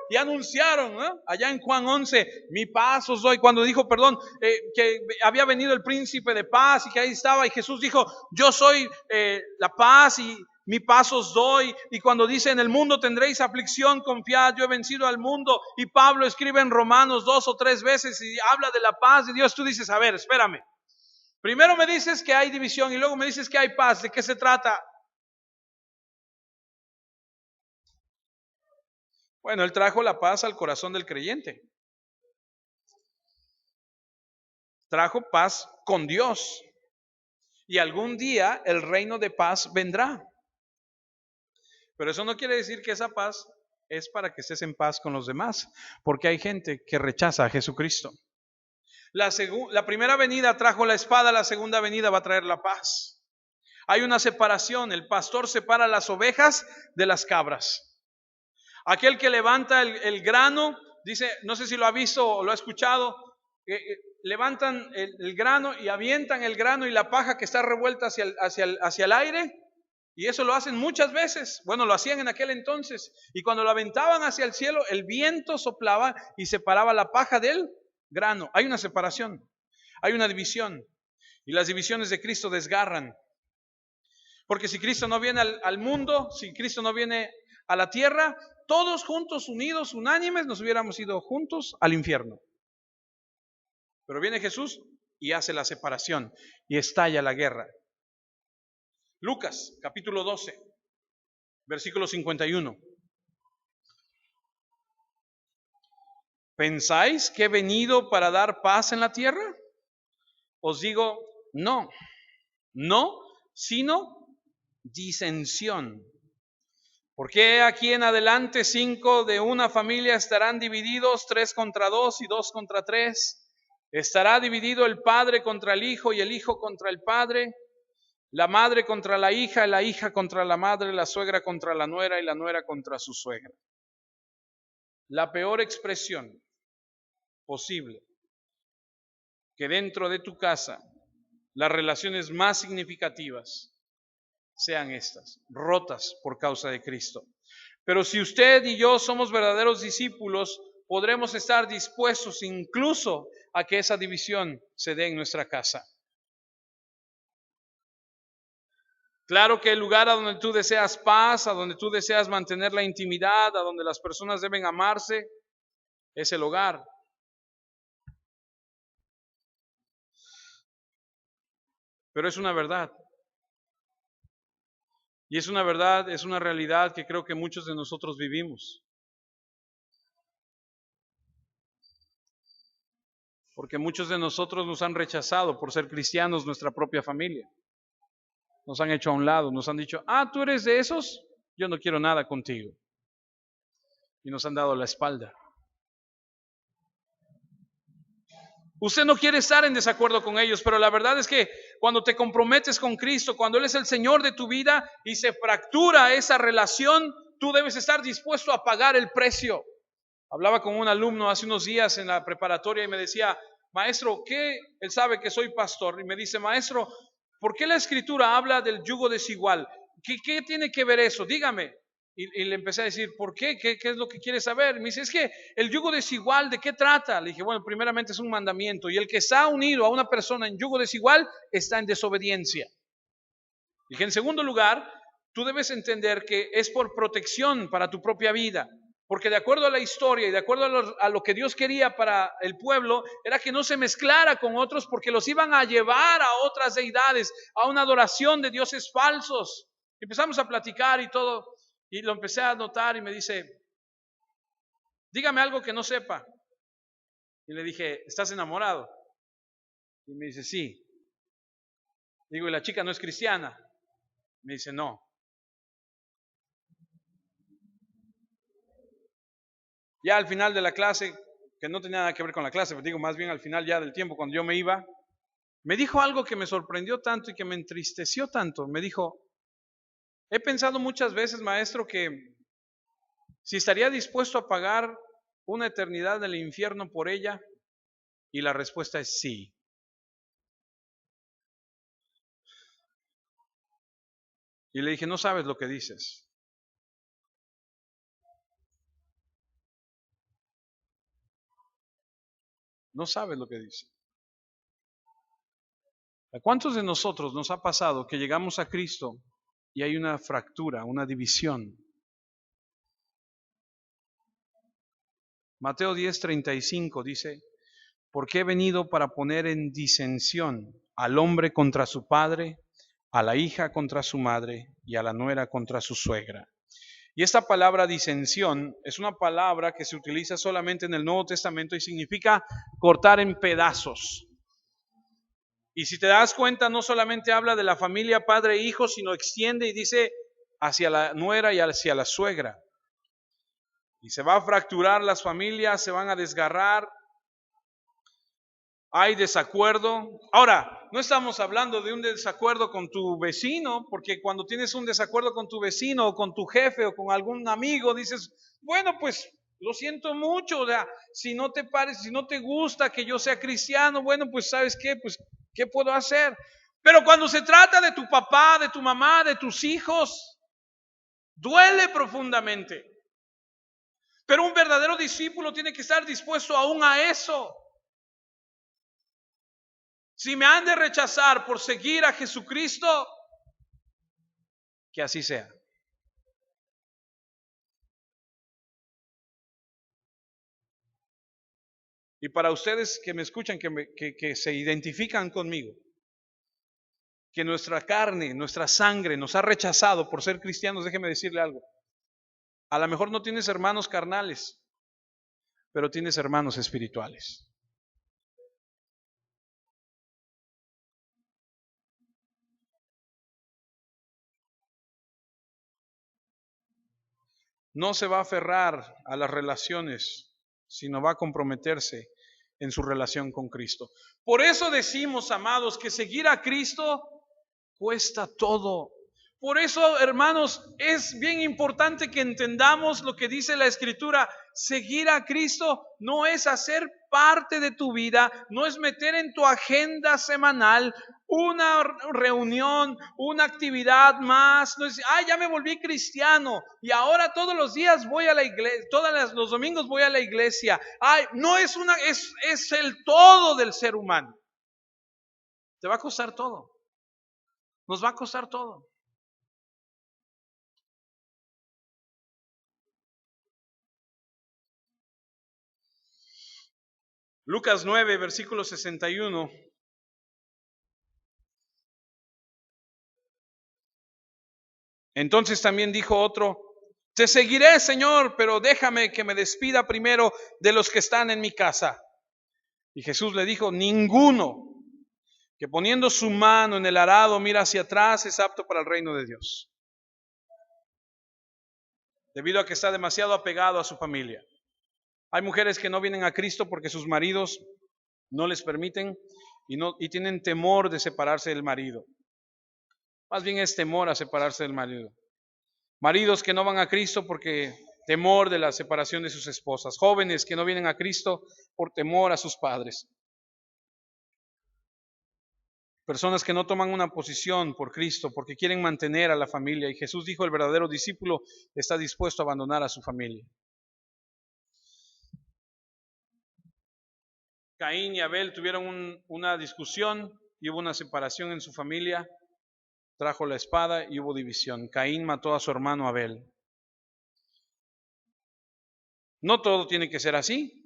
y anunciaron, ¿no? Allá en Juan 11, mi paz os doy. Cuando dijo, que había venido el príncipe de paz y que ahí estaba, y Jesús dijo, yo soy la paz y mi paz os doy. Y cuando dice, en el mundo tendréis aflicción, confiad, yo he vencido al mundo. Y Pablo escribe en Romanos 2 o 3 veces y habla de la paz de Dios. Tú dices, a ver, espérame. Primero me dices que hay división y luego me dices que hay paz. ¿De qué se trata? Bueno, Él trajo la paz al corazón del creyente. Trajo paz con Dios. Y algún día el reino de paz vendrá. Pero eso no quiere decir que esa paz es para que estés en paz con los demás, porque hay gente que rechaza a Jesucristo. La primera venida trajo la espada, la segunda venida va a traer la paz. Hay una separación, el pastor separa las ovejas de las cabras. Aquel que levanta el grano, dice, no sé si lo ha visto o lo ha escuchado, levantan el grano y avientan el grano y la paja que está revuelta hacia el aire. Y eso lo hacen muchas veces. Bueno, lo hacían en aquel entonces. Y cuando lo aventaban hacia el cielo, el viento soplaba y separaba la paja del grano. Hay una separación, hay una división. Y las divisiones de Cristo desgarran. Porque si Cristo no viene al mundo, si Cristo no viene a la tierra, todos juntos, unidos, unánimes, nos hubiéramos ido juntos al infierno. Pero viene Jesús y hace la separación y estalla la guerra. Lucas, capítulo 12, versículo 51. ¿Pensáis que he venido para dar paz en la tierra? Os digo, no, sino disensión. Porque aquí en adelante 5 de una familia estarán divididos, 3 contra 2 y 2 contra 3. Estará dividido el padre contra el hijo y el hijo contra el padre, la madre contra la hija contra la madre, la suegra contra la nuera y la nuera contra su suegra. La peor expresión posible que dentro de tu casa las relaciones más significativas sean estas, rotas por causa de Cristo. Pero si usted y yo somos verdaderos discípulos, podremos estar dispuestos incluso a que esa división se dé en nuestra casa. Claro que el lugar a donde tú deseas paz, a donde tú deseas mantener la intimidad, a donde las personas deben amarse, es el hogar. Pero es una verdad. Y es una verdad, es una realidad que creo que muchos de nosotros vivimos. Porque muchos de nosotros nos han rechazado por ser cristianos, nuestra propia familia. Nos han hecho a un lado, nos han dicho, tú eres de esos, yo no quiero nada contigo. Y nos han dado la espalda. Usted no quiere estar en desacuerdo con ellos, pero la verdad es que cuando te comprometes con Cristo, cuando Él es el Señor de tu vida y se fractura esa relación, tú debes estar dispuesto a pagar el precio. Hablaba con un alumno hace unos días en la preparatoria y me decía, maestro, ¿qué? Él sabe que soy pastor y me dice, maestro, ¿por qué la Escritura habla del yugo desigual? ¿Qué tiene que ver eso? Dígame. Y le empecé a decir, ¿por qué? ¿Qué es lo que quiere saber? Me dice, es que el yugo desigual, ¿de qué trata? Le dije, bueno, primeramente es un mandamiento y el que está unido a una persona en yugo desigual está en desobediencia. Dije, en segundo lugar, tú debes entender que es por protección para tu propia vida. Porque de acuerdo a la historia y de acuerdo a lo que Dios quería para el pueblo, era que no se mezclara con otros porque los iban a llevar a otras deidades, a una adoración de dioses falsos. Empezamos a platicar y todo, y lo empecé a notar y me dice, dígame algo que no sepa. Y le dije, ¿estás enamorado? Y me dice, sí. Digo, ¿y la chica no es cristiana? Me dice, no. Ya al final de la clase, que no tenía nada que ver con la clase, pero digo más bien al final ya del tiempo cuando yo me iba, me dijo algo que me sorprendió tanto y que me entristeció tanto. Me dijo, he pensado muchas veces, maestro, que si estaría dispuesto a pagar una eternidad del infierno por ella, y la respuesta es sí. Y le dije, no sabes lo que dices. No sabes lo que dices. ¿A cuántos de nosotros nos ha pasado que llegamos a Cristo y hay una fractura, una división? Mateo 10:35 dice, porque he venido para poner en disensión al hombre contra su padre, a la hija contra su madre y a la nuera contra su suegra. Y esta palabra disensión es una palabra que se utiliza solamente en el Nuevo Testamento y significa cortar en pedazos. Y si te das cuenta, no solamente habla de la familia padre e hijo, sino extiende y dice hacia la nuera y hacia la suegra. Y se va a fracturar las familias, se van a desgarrar, hay desacuerdo. Ahora, no estamos hablando de un desacuerdo con tu vecino, porque cuando tienes un desacuerdo con tu vecino o con tu jefe o con algún amigo, dices, bueno, pues lo siento mucho, o sea, si no te parece, si no te gusta que yo sea cristiano, bueno, pues ¿sabes qué? Pues, ¿qué puedo hacer? Pero cuando se trata de tu papá, de tu mamá, de tus hijos, duele profundamente. Pero un verdadero discípulo tiene que estar dispuesto aún a eso. Si me han de rechazar por seguir a Jesucristo, que así sea. Y para ustedes que me escuchan, que se identifican conmigo, que nuestra carne, nuestra sangre nos ha rechazado por ser cristianos, déjeme decirle algo. A lo mejor no tienes hermanos carnales, pero tienes hermanos espirituales. No se va a aferrar a las relaciones, sino va a comprometerse en su relación con Cristo. Por eso decimos, amados, que seguir a Cristo cuesta todo. Por eso, hermanos, es bien importante que entendamos lo que dice la Escritura. Seguir a Cristo no es hacer parte de tu vida, no es meter en tu agenda semanal una reunión, una actividad más. No es, ya me volví cristiano y ahora todos los días voy a la iglesia, los domingos voy a la iglesia. No es es el todo del ser humano. Te va a costar todo. Nos va a costar todo. Lucas 9, versículo 61. Entonces también dijo otro, te seguiré, Señor, pero déjame que me despida primero de los que están en mi casa. Y Jesús le dijo, ninguno que poniendo su mano en el arado mira hacia atrás es apto para el reino de Dios. Debido a que está demasiado apegado a su familia. Hay mujeres que no vienen a Cristo porque sus maridos No les permiten y tienen temor de separarse del marido. Más bien es temor a separarse del marido. Maridos que no van a Cristo porque temor de la separación de sus esposas. Jóvenes que no vienen a Cristo por temor a sus padres. Personas que no toman una posición por Cristo porque quieren mantener a la familia. Y Jesús dijo, el verdadero discípulo está dispuesto a abandonar a su familia. Caín y Abel tuvieron una discusión y hubo una separación en su familia. Trajo la espada y hubo división. Caín mató a su hermano Abel. No todo tiene que ser así,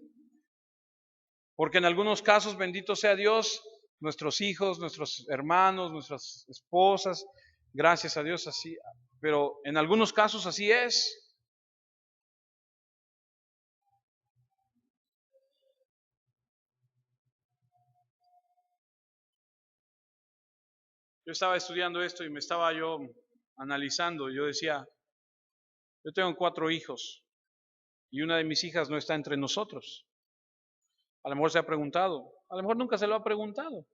porque en algunos casos, bendito sea Dios, nuestros hijos, nuestros hermanos, nuestras esposas, gracias a Dios así, pero en algunos casos así es. Yo estaba estudiando esto y me estaba yo analizando, yo decía, yo tengo 4 hijos y una de mis hijas no está entre nosotros. A lo mejor se ha preguntado, a lo mejor nunca se lo ha preguntado,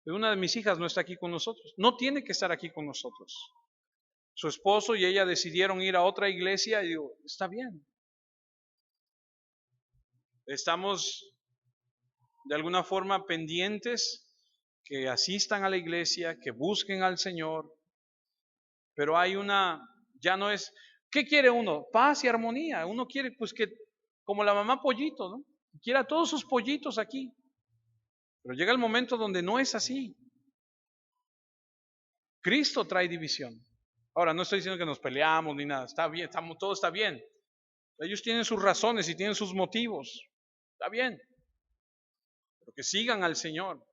pero una de mis hijas no está aquí con nosotros, no tiene que estar aquí con nosotros. Su esposo y ella decidieron ir a otra iglesia y digo, está bien. Estamos de alguna forma pendientes que asistan a la iglesia, que busquen al Señor, pero hay ya no es, ¿qué quiere uno? Paz y armonía. Uno quiere pues que, como la mamá pollito, ¿no? Quiere a todos sus pollitos aquí. Pero llega el momento donde no es así. Cristo trae división. Ahora, no estoy diciendo que nos peleamos ni nada, está bien, todo está bien. Ellos tienen sus razones y tienen sus motivos, está bien, pero que sigan al Señor.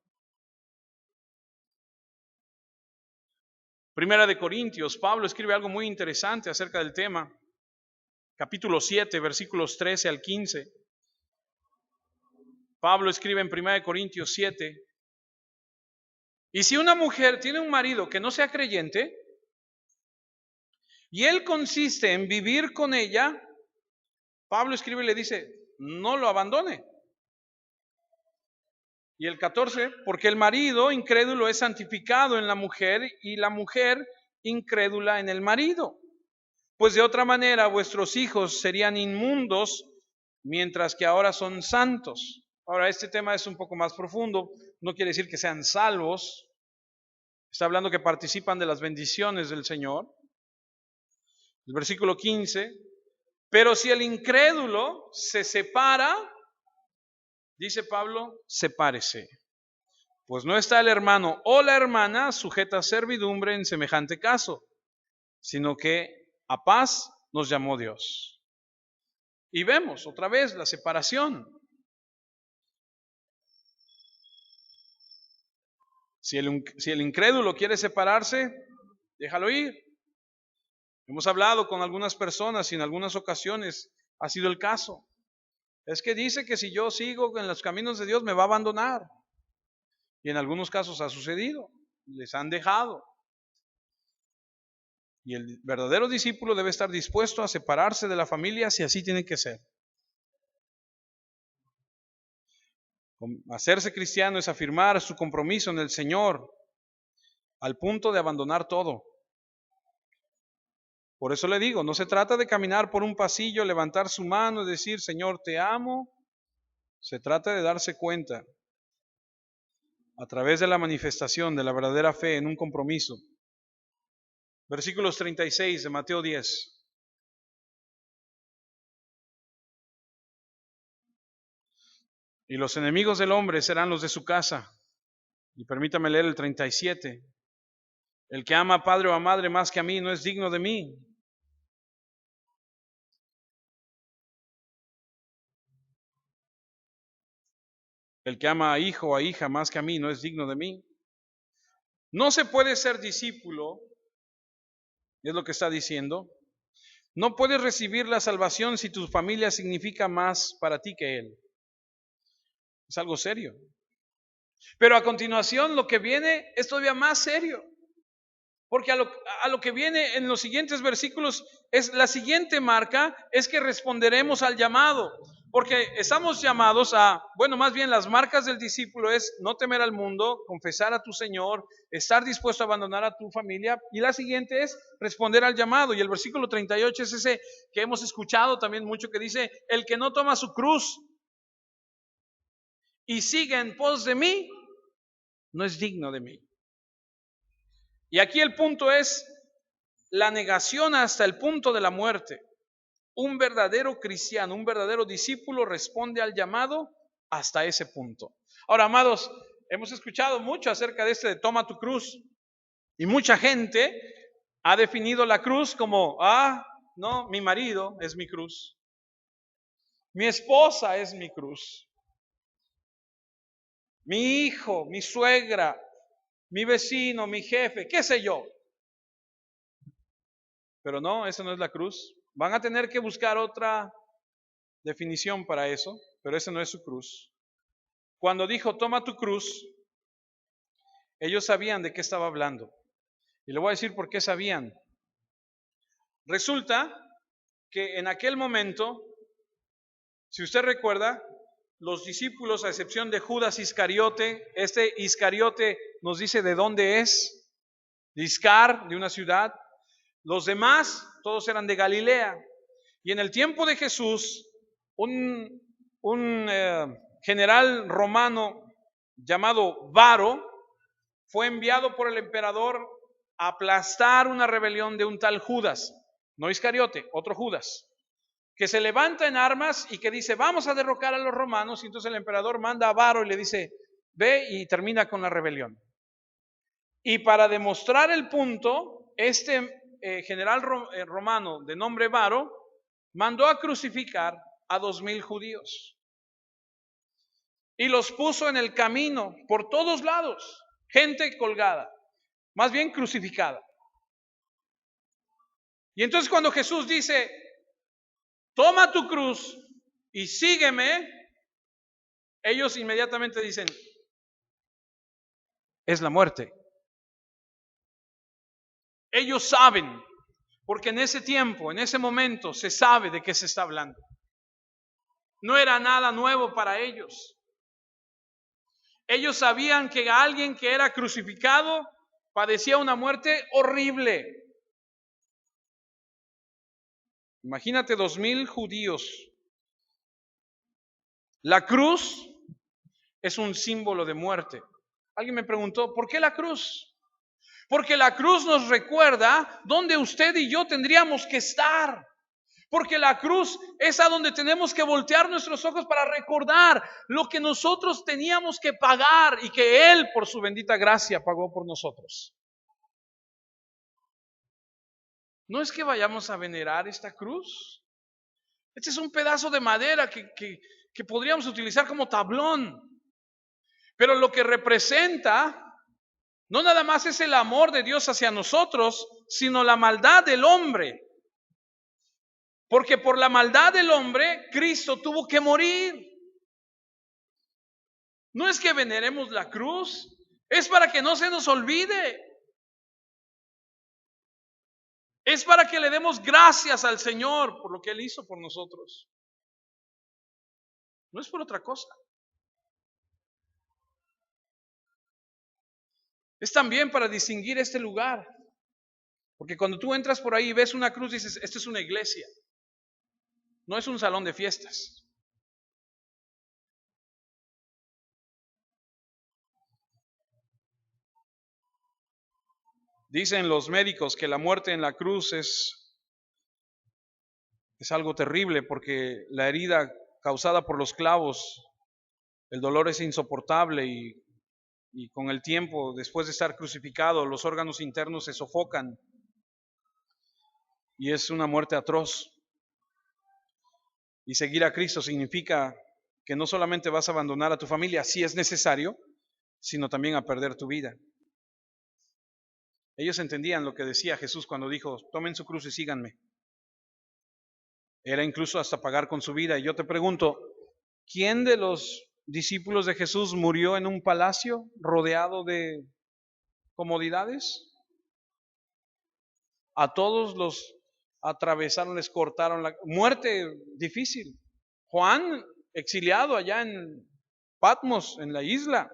Primera de Corintios, Pablo escribe algo muy interesante acerca del tema, capítulo 7, versículos 13 al 15. Pablo escribe en Primera de Corintios 7, y si una mujer tiene un marido que no sea creyente, y él consiste en vivir con ella, Pablo escribe y le dice, no lo abandone. Y el 14, porque el marido incrédulo es santificado en la mujer y la mujer incrédula en el marido. Pues de otra manera vuestros hijos serían inmundos, mientras que ahora son santos. Ahora, este tema es un poco más profundo, no quiere decir que sean salvos, está hablando que participan de las bendiciones del Señor. El versículo 15, pero si el incrédulo se separa, dice Pablo, sepárese. Pues no está el hermano o la hermana sujeta a servidumbre en semejante caso, sino que a paz nos llamó Dios. Y vemos otra vez la separación. Si el incrédulo quiere separarse, déjalo ir. Hemos hablado con algunas personas y en algunas ocasiones ha sido el caso. Es que dice que si yo sigo en los caminos de Dios me va a abandonar. Y en algunos casos ha sucedido. Les han dejado. Y el verdadero discípulo debe estar dispuesto a separarse de la familia si así tiene que ser. Hacerse cristiano es afirmar su compromiso en el Señor al punto de abandonar todo. Por eso le digo, no se trata de caminar por un pasillo, levantar su mano y decir, Señor, te amo. Se trata de darse cuenta a través de la manifestación de la verdadera fe en un compromiso. Versículos 36 de Mateo 10. Y los enemigos del hombre serán los de su casa. Y permítame leer el 37. El que ama a padre o a madre más que a mí no es digno de mí. El que ama a hijo o a hija más que a mí no es digno de mí. No se puede ser discípulo, es lo que está diciendo. No puedes recibir la salvación si tu familia significa más para ti que Él. Es algo serio. Pero a continuación lo que viene es todavía más serio. Porque a lo que viene en los siguientes versículos es la siguiente marca, es que responderemos al llamado. Porque estamos llamados a, bueno, más bien las marcas del discípulo es no temer al mundo, confesar a tu Señor, estar dispuesto a abandonar a tu familia. Y la siguiente es responder al llamado. Y el versículo 38 es ese que hemos escuchado también mucho, que dice, el que no toma su cruz y sigue en pos de mí, no es digno de mí. Y aquí el punto es la negación hasta el punto de la muerte. Un verdadero cristiano, un verdadero discípulo responde al llamado hasta ese punto. Ahora, amados, hemos escuchado mucho acerca de de toma tu cruz. Y mucha gente ha definido la cruz como, no, mi marido es mi cruz. Mi esposa es mi cruz. Mi hijo, mi suegra, mi vecino, mi jefe, qué sé yo. Pero no, esa no es la cruz. Van a tener que buscar otra definición para eso, pero esa no es su cruz. Cuando dijo, toma tu cruz, ellos sabían de qué estaba hablando. Y le voy a decir por qué sabían. Resulta que en aquel momento, si usted recuerda, los discípulos, a excepción de Judas Iscariote, este Iscariote nos dice de dónde es, de Iscar, de una ciudad. Los demás, todos eran de Galilea. Y en el tiempo de Jesús, un general romano llamado Varo fue enviado por el emperador a aplastar una rebelión de un tal Judas, no Iscariote, otro Judas, que se levanta en armas y que dice, vamos a derrocar a los romanos. Y entonces el emperador manda a Varo y le dice, ve y termina con la rebelión. Y para demostrar el punto, este general romano de nombre Varo mandó a crucificar a 2,000 judíos y los puso en el camino por todos lados, gente colgada, más bien crucificada. Y entonces cuando Jesús dice, toma tu cruz y sígueme, ellos inmediatamente dicen, es la muerte. Ellos saben, porque en ese tiempo, en ese momento, se sabe de qué se está hablando. No era nada nuevo para ellos. Ellos sabían que alguien que era crucificado padecía una muerte horrible. Imagínate 2,000 judíos. La cruz es un símbolo de muerte. Alguien me preguntó, ¿por qué la cruz? Porque la cruz nos recuerda dónde usted y yo tendríamos que estar. Porque la cruz es a donde tenemos que voltear nuestros ojos para recordar lo que nosotros teníamos que pagar y que Él, por su bendita gracia, pagó por nosotros. No es que vayamos a venerar esta cruz. Este es un pedazo de madera que podríamos utilizar como tablón. Pero lo que representa no nada más es el amor de Dios hacia nosotros, sino la maldad del hombre. Porque por la maldad del hombre, Cristo tuvo que morir. No es que veneremos la cruz, es para que no se nos olvide. Es para que le demos gracias al Señor por lo que Él hizo por nosotros. No es por otra cosa. Es también para distinguir este lugar. Porque cuando tú entras por ahí y ves una cruz, dices, esta es una iglesia. No es un salón de fiestas. Dicen los médicos que la muerte en la cruz es algo terrible porque la herida causada por los clavos, el dolor es insoportable y con el tiempo, después de estar crucificado, los órganos internos se sofocan y es una muerte atroz. Y seguir a Cristo significa que no solamente vas a abandonar a tu familia si es necesario, sino también a perder tu vida. Ellos entendían lo que decía Jesús cuando dijo, tomen su cruz y síganme. Era incluso hasta pagar con su vida. Y yo te pregunto, ¿quién de los discípulos de Jesús murió en un palacio rodeado de comodidades? A todos los atravesaron, les cortaron la muerte difícil. Juan, exiliado allá en Patmos, en la isla.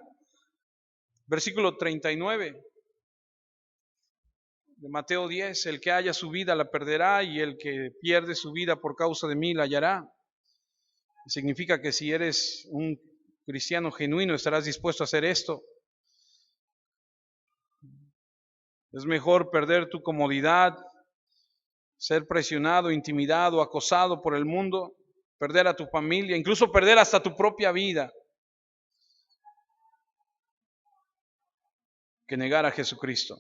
Versículo 39 de Mateo 10, el que haya su vida la perderá y el que pierde su vida por causa de mí la hallará. Significa que si eres un cristiano genuino estarás dispuesto a hacer esto. Es mejor perder tu comodidad, ser presionado, intimidado, acosado por el mundo, perder a tu familia, incluso perder hasta tu propia vida, que negar a Jesucristo.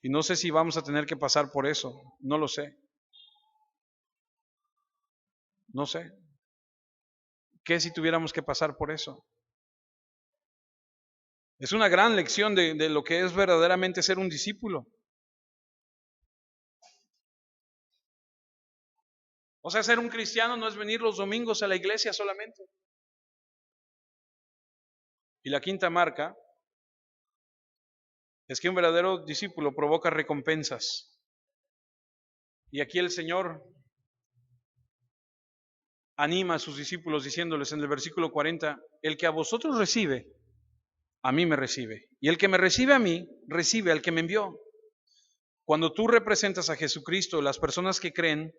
Y no sé si vamos a tener que pasar por eso, no lo sé. No sé. ¿Qué si tuviéramos que pasar por eso? Es una gran lección de lo que es verdaderamente ser un discípulo. O sea, ser un cristiano no es venir los domingos a la iglesia solamente. Y la quinta marca es que un verdadero discípulo provoca recompensas. Y aquí el Señor anima a sus discípulos diciéndoles en el versículo 40, el que a vosotros recibe, a mí me recibe. Y el que me recibe a mí, recibe al que me envió. Cuando tú representas a Jesucristo, las personas que creen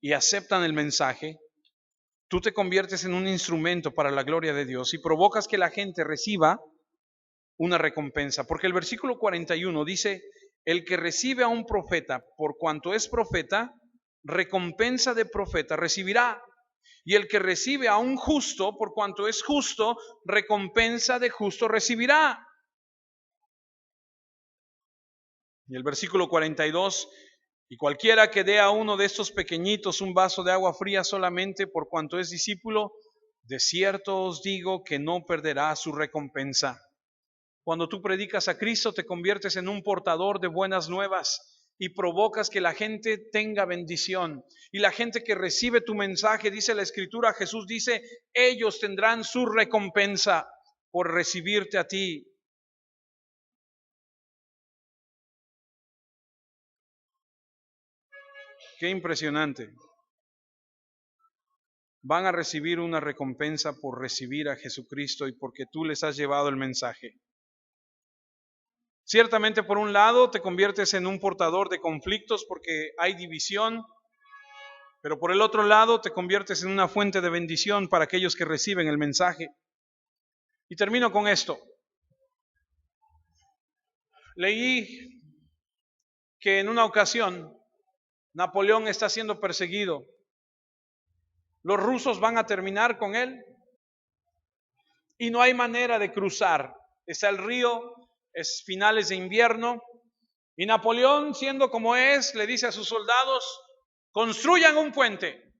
y aceptan el mensaje, tú te conviertes en un instrumento para la gloria de Dios y provocas que la gente reciba una recompensa. Porque el versículo 41 dice, el que recibe a un profeta por cuanto es profeta, recompensa de profeta recibirá. Y el que recibe a un justo por cuanto es justo, recompensa de justo recibirá. Y el versículo 42, y cualquiera que dé a uno de estos pequeñitos un vaso de agua fría solamente por cuanto es discípulo, de cierto os digo que no perderá su recompensa. Cuando tú predicas a Cristo, te conviertes en un portador de buenas nuevas y provocas que la gente tenga bendición. Y la gente que recibe tu mensaje, dice la Escritura, Jesús dice, ellos tendrán su recompensa por recibirte a ti. Qué impresionante. Van a recibir una recompensa por recibir a Jesucristo y porque tú les has llevado el mensaje. Ciertamente, por un lado, te conviertes en un portador de conflictos porque hay división, pero por el otro lado, te conviertes en una fuente de bendición para aquellos que reciben el mensaje. Y termino con esto. Leí que en una ocasión Napoleón está siendo perseguido. Los rusos van a terminar con él y no hay manera de cruzar. Está el río, es finales de invierno y Napoleón, siendo como es, le dice a sus soldados, construyan un puente.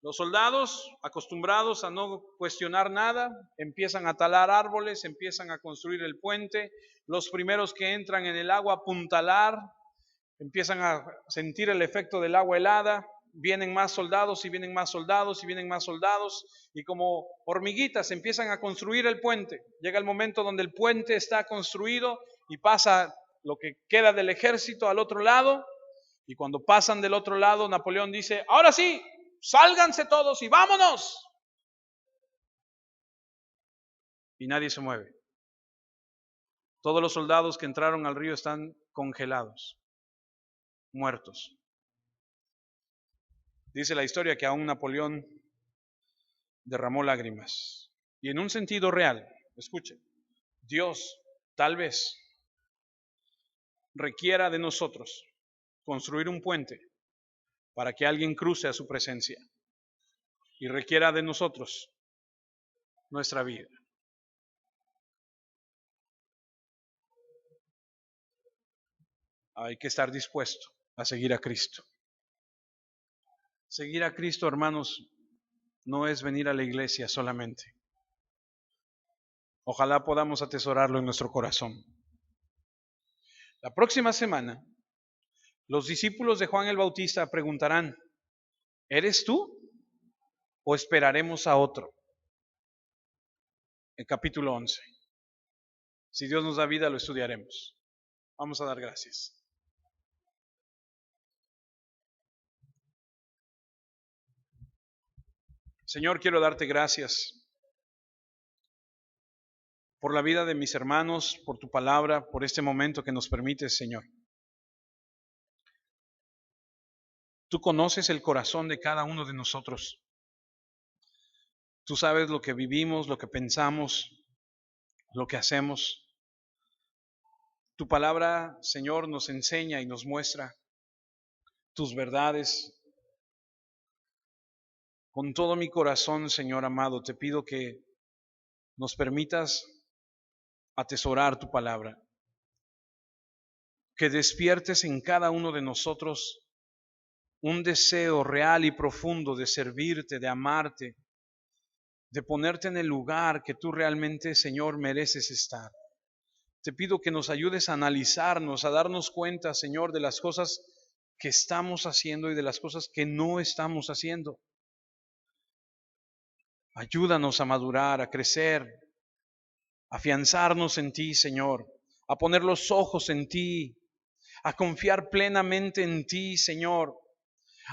Los soldados, acostumbrados a no cuestionar nada, empiezan a talar árboles, empiezan a construir el puente. Los primeros que entran en el agua a apuntalar, empiezan a sentir el efecto del agua helada. Vienen más soldados y vienen más soldados y vienen más soldados. Y como hormiguitas empiezan a construir el puente. Llega el momento donde el puente está construido y pasa lo que queda del ejército al otro lado. Y cuando pasan del otro lado, Napoleón dice, ahora sí, sálganse todos y vámonos. Y nadie se mueve. Todos los soldados que entraron al río están congelados, muertos. Dice la historia que aún Napoleón derramó lágrimas. Y en un sentido real, escuche, Dios tal vez requiera de nosotros construir un puente para que alguien cruce a su presencia y requiera de nosotros nuestra vida. Hay que estar dispuesto a seguir a Cristo. Seguir a Cristo, hermanos, no es venir a la iglesia solamente. Ojalá podamos atesorarlo en nuestro corazón. La próxima semana, los discípulos de Juan el Bautista preguntarán, ¿eres tú o esperaremos a otro? El capítulo 11. Si Dios nos da vida, lo estudiaremos. Vamos a dar gracias. Señor, quiero darte gracias por la vida de mis hermanos, por tu palabra, por este momento que nos permites, Señor. Tú conoces el corazón de cada uno de nosotros. Tú sabes lo que vivimos, lo que pensamos, lo que hacemos. Tu palabra, Señor, nos enseña y nos muestra tus verdades. Con todo mi corazón, Señor amado, te pido que nos permitas atesorar tu palabra, que despiertes en cada uno de nosotros un deseo real y profundo de servirte, de amarte, de ponerte en el lugar que tú realmente, Señor, mereces estar. Te pido que nos ayudes a analizarnos, a darnos cuenta, Señor, de las cosas que estamos haciendo y de las cosas que no estamos haciendo. Ayúdanos a madurar, a crecer, a afianzarnos en ti, Señor, a poner los ojos en ti, a confiar plenamente en ti, Señor,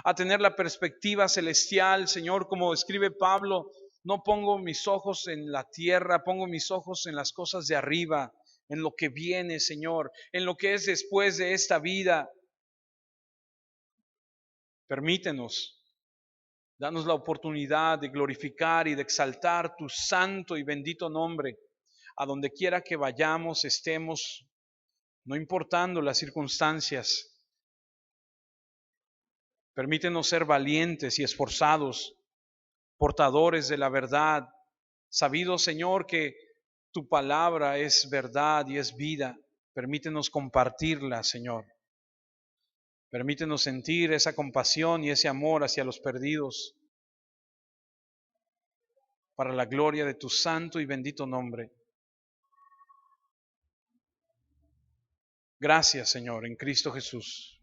a tener la perspectiva celestial, Señor, como escribe Pablo, no pongo mis ojos en la tierra, pongo mis ojos en las cosas de arriba, en lo que viene, Señor, en lo que es después de esta vida. Permítenos, danos la oportunidad de glorificar y de exaltar tu santo y bendito nombre, a donde quiera que vayamos, estemos, no importando las circunstancias. Permítenos ser valientes y esforzados, portadores de la verdad, sabido, Señor, que tu palabra es verdad y es vida. Permítenos compartirla, Señor. Permítenos sentir esa compasión y ese amor hacia los perdidos, para la gloria de tu santo y bendito nombre. Gracias, Señor, en Cristo Jesús.